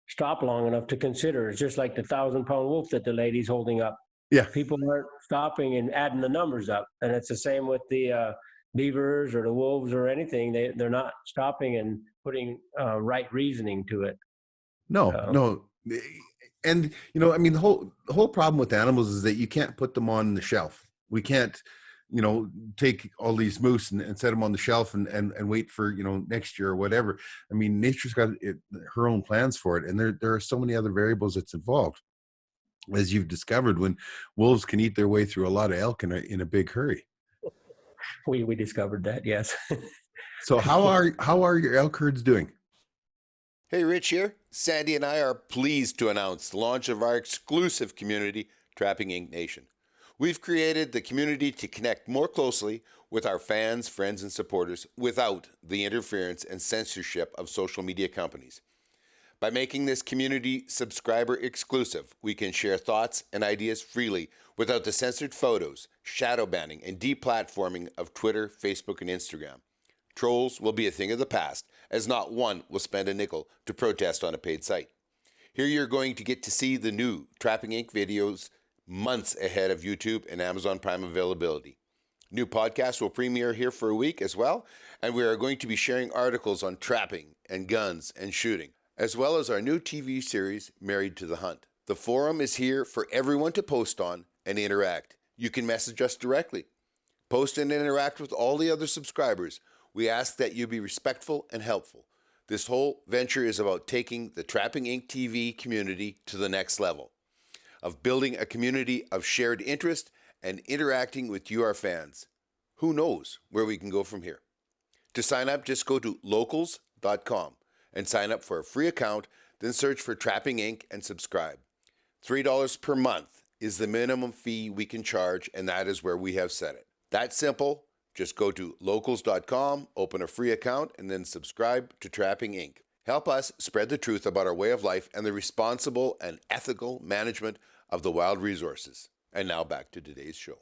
stop long enough to consider. It's just like the 1,000-pound wolf that the lady's holding up. Yeah. People aren't stopping and adding the numbers up. And it's the same with the beavers or the wolves or anything. They're not stopping and putting right reasoning to it. No. And the whole problem with animals is that you can't put them on the shelf. We can't take all these moose and set them on the shelf and wait for next year or whatever. I mean, nature's got her own plans for it, and there are so many other variables that's involved, as you've discovered, when wolves can eat their way through a lot of elk in a big hurry. We discovered that, yes. So how are your elk herds doing? Hey, Rich here. Sandy and I are pleased to announce the launch of our exclusive community, Trapping Inc. Nation. We've created the community to connect more closely with our fans, friends, and supporters without the interference and censorship of social media companies. By making this community subscriber exclusive, we can share thoughts and ideas freely without the censored photos, shadow banning, and deplatforming of Twitter, Facebook, and Instagram. Trolls will be a thing of the past, as not one will spend a nickel to protest on a paid site. Here you're going to get to see the new Trapping Inc. videos months ahead of YouTube and Amazon Prime availability. New podcasts will premiere here for a week as well, and we are going to be sharing articles on trapping and guns and shooting, as well as our new TV series, Married to the Hunt. The forum is here for everyone to post on and interact. You can message us directly. Post and interact with all the other subscribers. We ask that you be respectful and helpful. This whole venture is about taking the Trapping Inc. TV community to the next level, of building a community of shared interest and interacting with you, our fans. Who knows where we can go from here? To sign up, just go to locals.com and sign up for a free account, then search for Trapping Inc. and subscribe. $3 per month is the minimum fee we can charge, and that is where we have set it. That's simple. Just go to locals.com, open a free account, and then subscribe to Trapping Inc. Help us spread the truth about our way of life and the responsible and ethical management of the wild resources. And now back to today's show.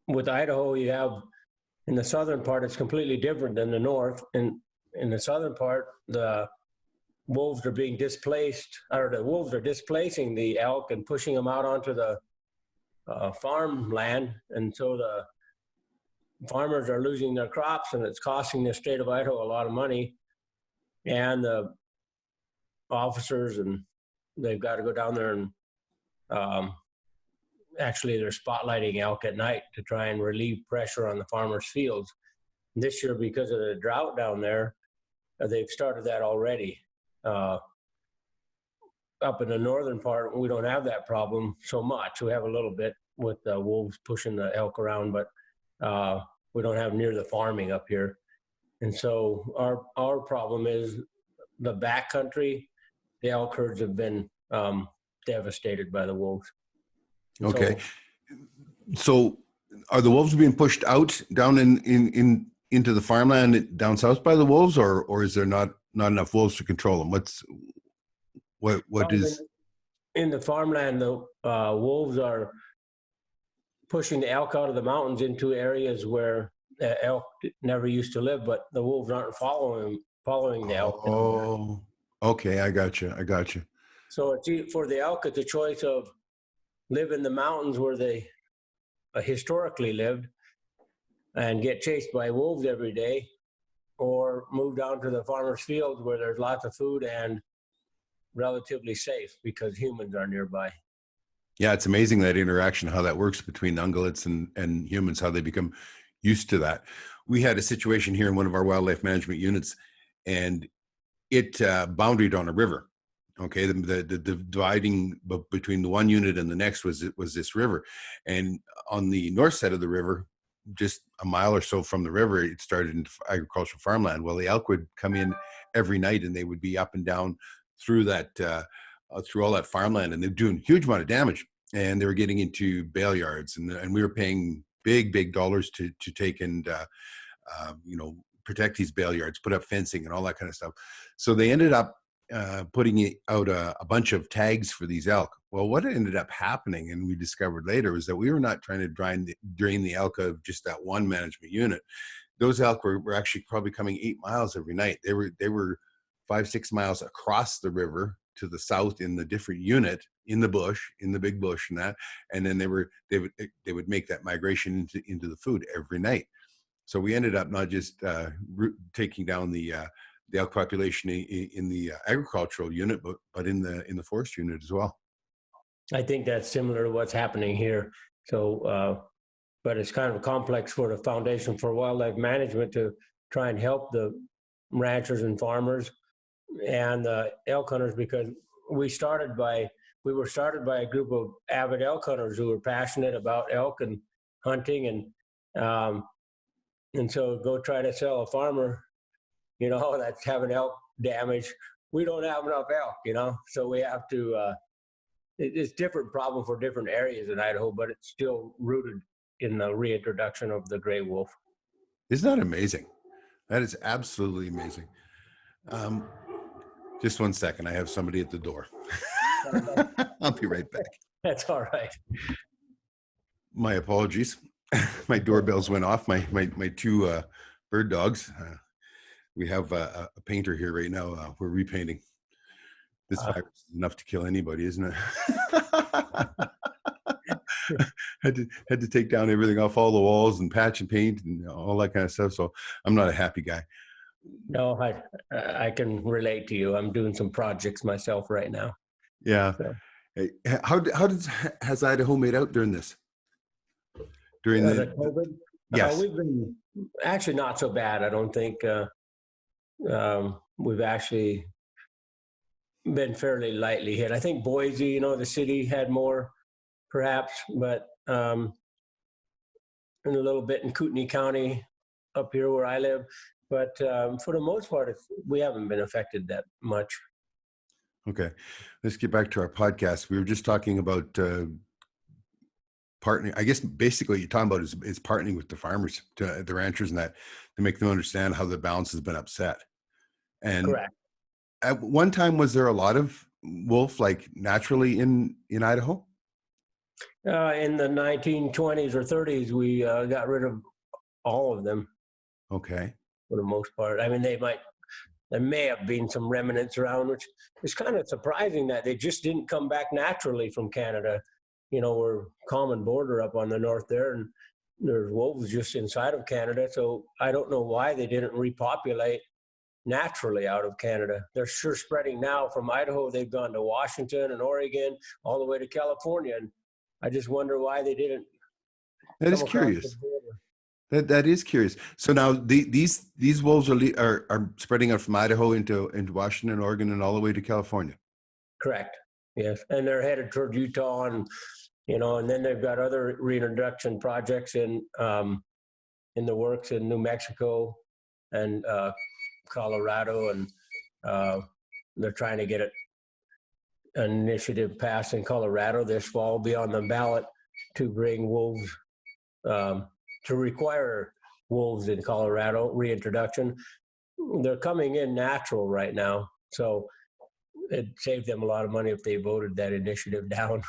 With Idaho, you have, in the southern part, it's completely different than the north. And in the southern part, the wolves are being displaced, or the wolves are displacing the elk and pushing them out onto the farmland. And so the farmers are losing their crops, and it's costing the state of Idaho a lot of money. And the officers, and they've got to go down there and actually they're spotlighting elk at night to try and relieve pressure on the farmers' fields. This year, because of the drought down there, they've started that already. Up in the northern part, we don't have that problem so much. We have a little bit with the wolves pushing the elk around, but we don't have near the farming up here. And so our problem is the backcountry. The elk herds have been devastated by the wolves. Okay. So are the wolves being pushed out down into the farmland down south by the wolves, or is there not enough wolves to control them? What is in the farmland? The wolves are pushing the elk out of the mountains into areas where elk never used to live, but the wolves aren't following the elk. Oh, okay. I got you. So for the elk, it's a choice of live in the mountains where they historically lived and get chased by wolves every day, or move down to the farmers' fields where there's lots of food and relatively safe because humans are nearby. Yeah, it's amazing that interaction, how that works between ungulates and humans, how they become used to that. We had a situation here in one of our wildlife management units, and it boundaried on a river. Okay, the dividing between the one unit and the next was this river, and on the north side of the river, just a mile or so from the river, it started into agricultural farmland. Well, the elk would come in every night, and they would be up and down through that through all that farmland, and they're doing a huge amount of damage. And they were getting into bale yards, and we were paying big dollars to take and protect these bale yards, put up fencing and all that kind of stuff. So they ended up putting out a bunch of tags for these elk. Well, what ended up happening, and we discovered later, was that we were not trying to drain the elk of just that one management unit. Those elk were actually probably coming 8 miles every night. They were 5-6 miles across the river to the south in the different unit, in the bush, in the big bush, and then they would make that migration into the food every night. So we ended up not just taking down the elk population in the agricultural unit, but in the forest unit as well. I think that's similar to what's happening here. So, but it's kind of complex for the Foundation for Wildlife Management to try and help the ranchers and farmers and elk hunters, because we were started by a group of avid elk hunters who were passionate about elk and hunting, and so go try to sell a farmer, that's having elk damage. We don't have enough elk, so we have to. It's different problem for different areas in Idaho, but it's still rooted in the reintroduction of the gray wolf. Isn't that amazing? That is absolutely amazing. Just 1 second. I have somebody at the door. I'll be right back. That's all right. My apologies. My doorbells went off. My two bird dogs. We have a painter here right now. We're repainting. This virus is enough to kill anybody, isn't it? had to take down everything off all the walls and patch and paint and all that kind of stuff. So I'm not a happy guy. No, I can relate to you. I'm doing some projects myself right now. Yeah. So. Hey, has Idaho made out during this? During the COVID? Yes. We've been actually not so bad. I don't think we've actually been fairly lightly hit. I think Boise, the city had more perhaps, but and a little bit in Kootenai County up here where I live. But for the most part, we haven't been affected that much. Okay. Let's get back to our podcast. We were just talking about partnering. I guess basically what you're talking about is partnering with the farmers, the ranchers, and that to make them understand how the balance has been upset. And correct. At one time, was there a lot of wolf, like naturally in Idaho? In the 1920s or 30s, we got rid of all of them. Okay. For the most part. I mean, they might there may have been some remnants around, which is kind of surprising that they just didn't come back naturally from Canada. We're common border up on the north there, and there's wolves just inside of Canada. So I don't know why they didn't repopulate naturally out of Canada. They're sure spreading now from Idaho. They've gone to Washington and Oregon, all the way to California. And I just wonder why they didn't. That is curious. That is curious. So now these wolves are spreading out from Idaho into Washington, Oregon, and all the way to California. Correct. Yes, and they're headed toward Utah, and and then they've got other reintroduction projects in the works in New Mexico and Colorado, and they're trying to get an initiative passed in Colorado this fall, be on the ballot to bring wolves, to require wolves in Colorado reintroduction. They're coming in natural right now, so it saved them a lot of money if they voted that initiative down.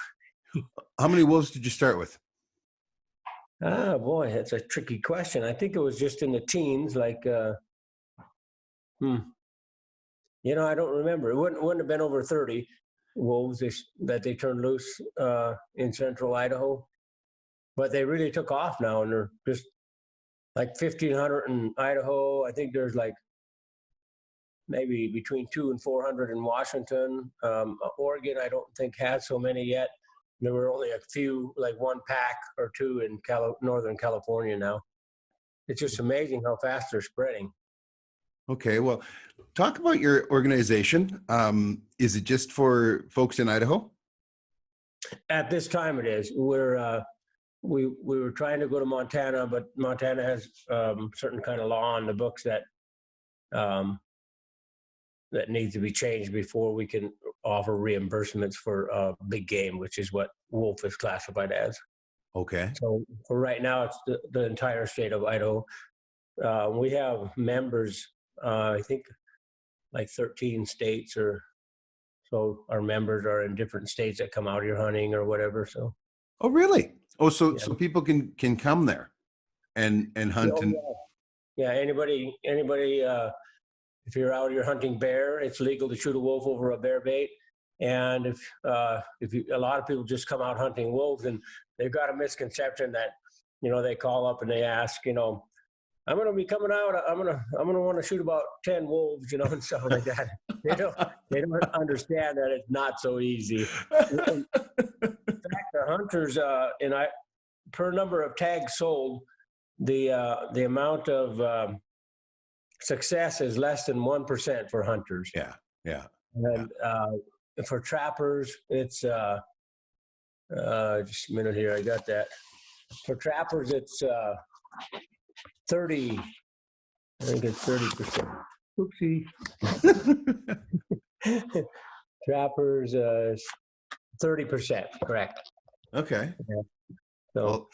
How many wolves did you start with? Boy, that's a tricky question. I think it was just in the teens, like, I don't remember. It wouldn't have been over 30 wolves that they turned loose in central Idaho. But they really took off now, and they're just like 1,500 in Idaho. I think there's like maybe between 200 and 400 in Washington. Oregon, I don't think had so many yet. There were only a few, like one pack or two in Northern California now. It's just amazing how fast they're spreading. Okay, well, talk about your organization. Is it just for folks in Idaho? At this time, it is. We were trying to go to Montana, but Montana has certain kind of law on the books that needs to be changed before we can offer reimbursements for big game, which is what wolf is classified as. Okay. So for right now, it's the entire state of Idaho. We have members, I think, like 13 states, or so. Our members are in different states that come out here hunting or whatever. So. Oh, really? Oh, so people can come there and hunt. Oh, yeah. Anybody. If you're out here hunting bear, it's legal to shoot a wolf over a bear bait. And if a lot of people just come out hunting wolves, and they've got a misconception that, they call up and they ask, I'm going to be coming out. I'm going to want to shoot about 10 wolves, and stuff like that. They don't understand that it's not so easy. In fact, the hunters, per number of tags sold, the amount of success is less than 1% for hunters. Yeah. And for trappers, it's just a minute here. I got that. For trappers, it's 30. I think it's 30%. Oopsie. Trappers, 30%. Correct. Okay. Yeah. So. Well,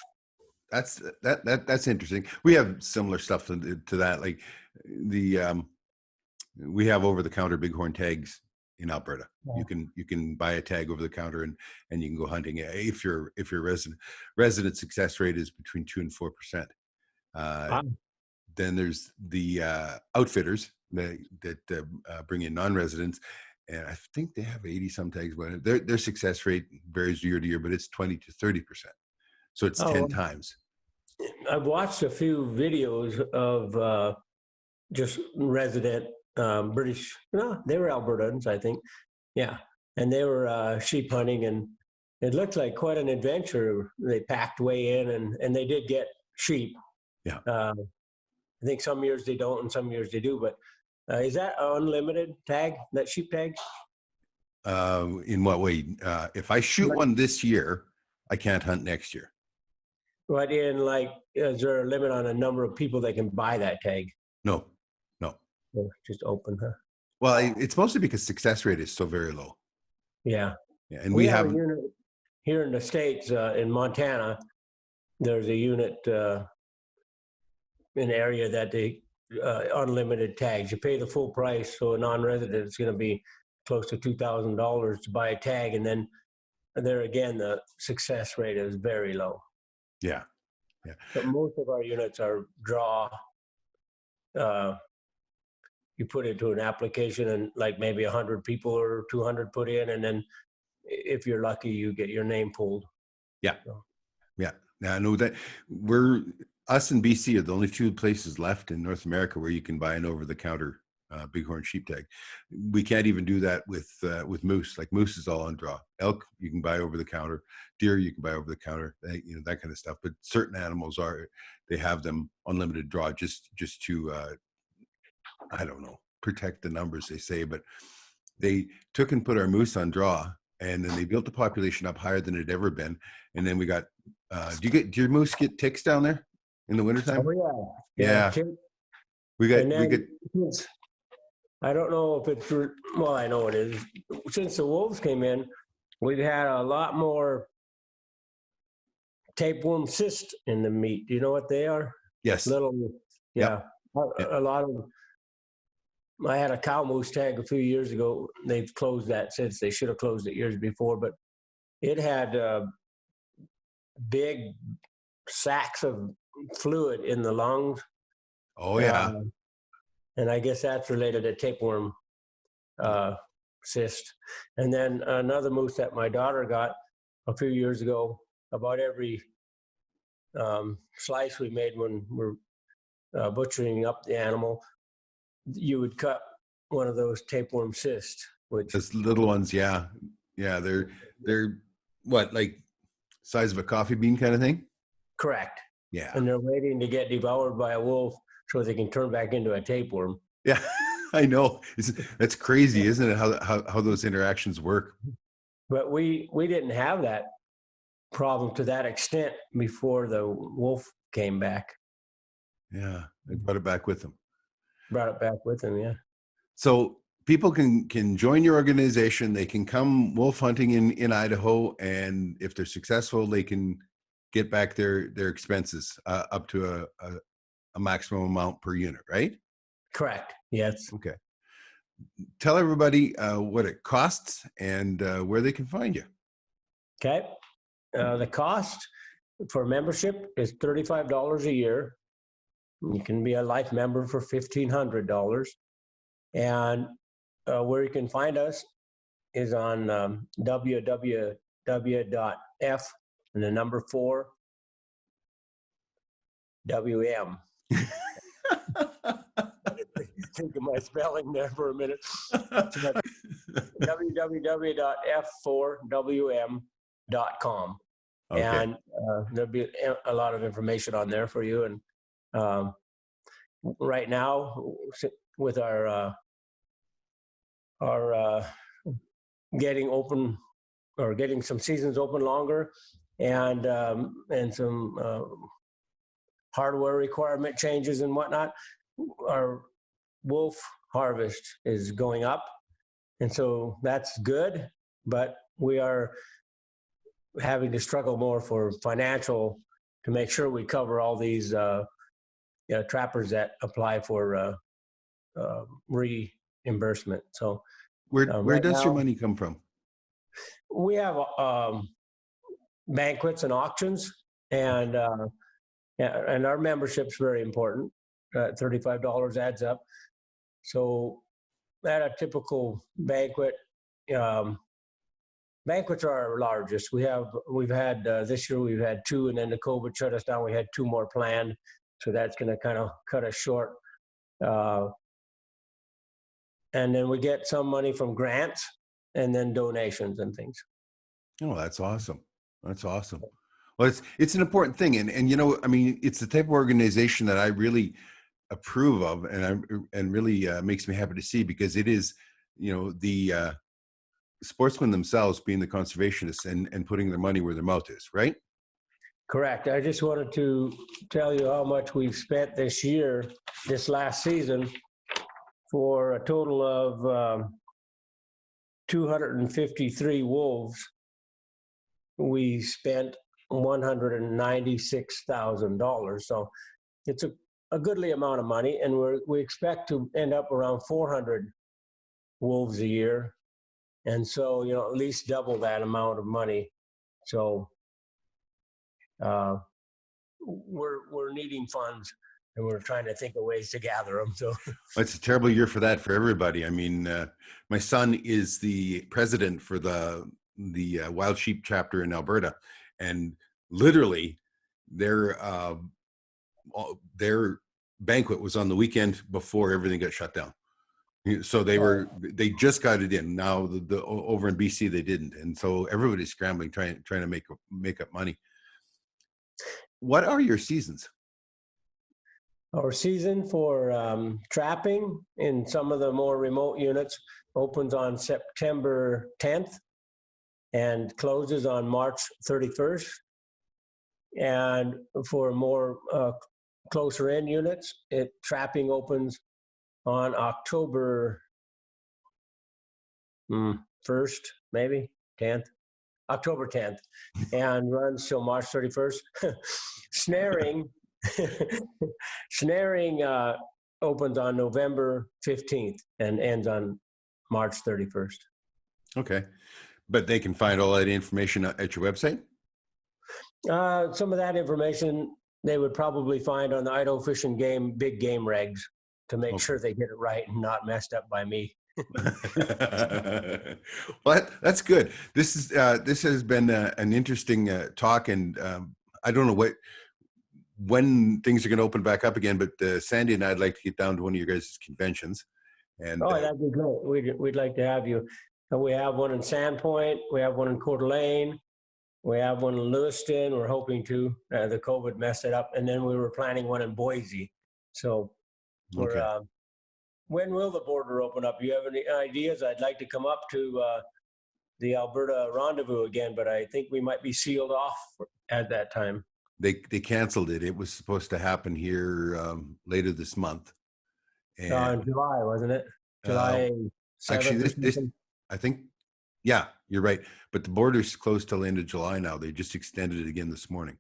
that's interesting. We have similar stuff to that. Like we have over-the-counter bighorn tags in Alberta. Yeah. You can buy a tag over the counter and you can go hunting. If your resident success rate is between 2% and 4%. Then there's the outfitters that bring in non-residents, and I think they have 80 some tags. But their success rate varies year to year, but it's 20 to 30%. So it's 10 times. I've watched a few videos of just resident British. No, they were Albertans, I think. Yeah, and they were sheep hunting, and it looked like quite an adventure. They packed way in, and they did get sheep. Yeah. I think some years they don't, and some years they do. But is that an unlimited tag? That sheep tag? In what way? If I shoot one this year, I can't hunt next year. But is there a limit on the number of people that can buy that tag? No. So just open, huh? Well, it's mostly because success rate is so very low. Yeah. And we have a unit here in the States, in Montana. There's a unit in an area that they unlimited tags. You pay the full price, so a non-resident is going to be close to $2,000 to buy a tag, and then there again, the success rate is very low. Yeah. But most of our units are draw you put into an application, and like maybe 100 people or 200 put in, and then if you're lucky, you get your name pulled. Yeah. So. Yeah. Now I know that us in BC are the only two places left in North America where you can buy an over-the-counter bighorn sheep tag. We can't even do that with moose. Like moose is all on draw. Elk you can buy over the counter. Deer you can buy over the counter. That kind of stuff. But certain animals they have them unlimited draw just to I don't know, protect the numbers, they say. But they took and put our moose on draw, and then they built the population up higher than it had ever been. And then we got do your moose get ticks down there in the wintertime? Oh yeah. We And then get I don't know if it's well, I know it is. Since the wolves came in, we've had a lot more tapeworm cyst in the meat. Do you know what they are? yes. Little, yeah. Yep. A lot of them. I had a cow moose tag a few years ago. They've closed that since. They should have closed it years before, but it had big sacks of fluid in the lungs. Oh yeah. And I guess that's related to tapeworm cyst. And then another moose that my daughter got a few years ago, about every slice we made when we're butchering up the animal, you would cut one of those tapeworm cysts, which Those little ones, yeah. They're what, like size of a coffee bean kind of thing? correct. Yeah. And they're waiting to get devoured by a wolf so they can turn back into a tapeworm. Yeah. I know. That's crazy, isn't it? How those interactions work. But we didn't have that problem to that extent before the wolf came back. Yeah. They brought it back with them. Brought it back with him, yeah. So people can join your organization. They can come wolf hunting in Idaho, and if they're successful, they can get back their expenses up to a maximum amount per unit, right? Correct. Yes. Okay. Tell everybody what it costs and where they can find you. Okay. The cost for membership is $35 a year. You can be a life member for $1,500. And where you can find us is on www.f and the number 4 WM. Think of my spelling there for a minute. www.f4wm.com. Okay. And there'll be a lot of information on there for you. And right now, with our getting open or getting some seasons open longer, and some hardware requirement changes and whatnot, our wolf harvest is going up, and so that's good. But we are having to struggle more for financial to make sure we cover all these trappers that apply for reimbursement. So Where right does your now, money come from? we have banquets and auctions, and our membership's very important. $35 adds up. So at a typical banquet, banquets are our largest. We've had this year we've had 2, and then the COVID shut us down. We had 2 more planned, so that's going to kind of cut us short. And then we get some money from grants, and then donations and things. Oh, that's awesome. That's awesome. Well, it's an important thing, and I mean, it's the type of organization that I really approve of, and really makes me happy to see, because it is, the sportsmen themselves being the conservationists and putting their money where their mouth is, right? Correct. I just wanted to tell you how much we've spent this last season, for a total of 253 wolves. We spent $196,000. So it's a goodly amount of money, and we expect to end up around 400 wolves a year, and so at least double that amount of money. So we're needing funds and we're trying to think of ways to gather them. So It's a terrible year for that for everybody. I mean, my son is the president for the Wild Sheep chapter in Alberta, and literally their banquet was on the weekend before everything got shut down. So they just got it in. Now the over in BC they didn't, and so everybody's scrambling trying to make up money. What are your seasons? our season for trapping in some of the more remote units opens on September 10th and closes on March 31st. And for more closer in units, trapping opens on October 1st, maybe 10th, October 10th, and runs till March 31st. Snaring opens on November 15th and ends on March 31st. Okay, but they can find all that information at your website? Some of that information they would probably find on the Idaho Fish and Game big game regs to make sure they get it right and not messed up by me. Well, that's good. This has been an interesting talk, and I don't know when things are going to open back up again, but Sandy and I'd like to get down to one of your guys' conventions. And that'd be great. We'd like to have you. We have one in Sandpoint. We have one in Coeur d'Alene. We have one in Lewiston. We're hoping to. The COVID messed it up. And then we were planning one in Boise. So we're, when will the border open up? Do you have any ideas? I'd like to come up to the Alberta rendezvous again, but I think we might be sealed off at that time. They canceled it. It was supposed to happen here later this month. And in July, wasn't it? July 7th. Actually, this I think, yeah, you're right. But the border's closed till the end of July now. They just extended it again this morning.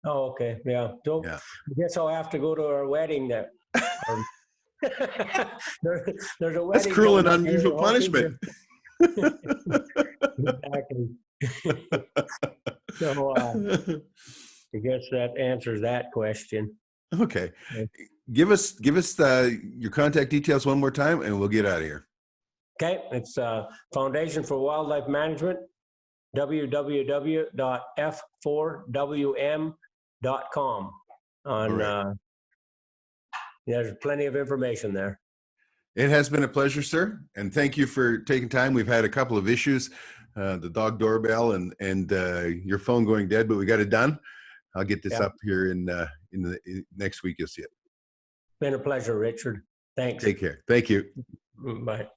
Oh, okay. Yeah. So I guess I'll have to go to our wedding that there's a wedding. That's cruel and unusual punishment. Exactly. So I guess that answers that question. Okay. Give us your contact details one more time and we'll get out of here. Okay. It's Foundation for Wildlife Management, www.f4wm.com. There's plenty of information there. It has been a pleasure, sir. And thank you for taking time. We've had a couple of issues, the dog doorbell and your phone going dead, but we got it done. I'll get this up here in the next week. You'll see it. Been a pleasure, Richard. Thanks. Take care. Thank you. Bye.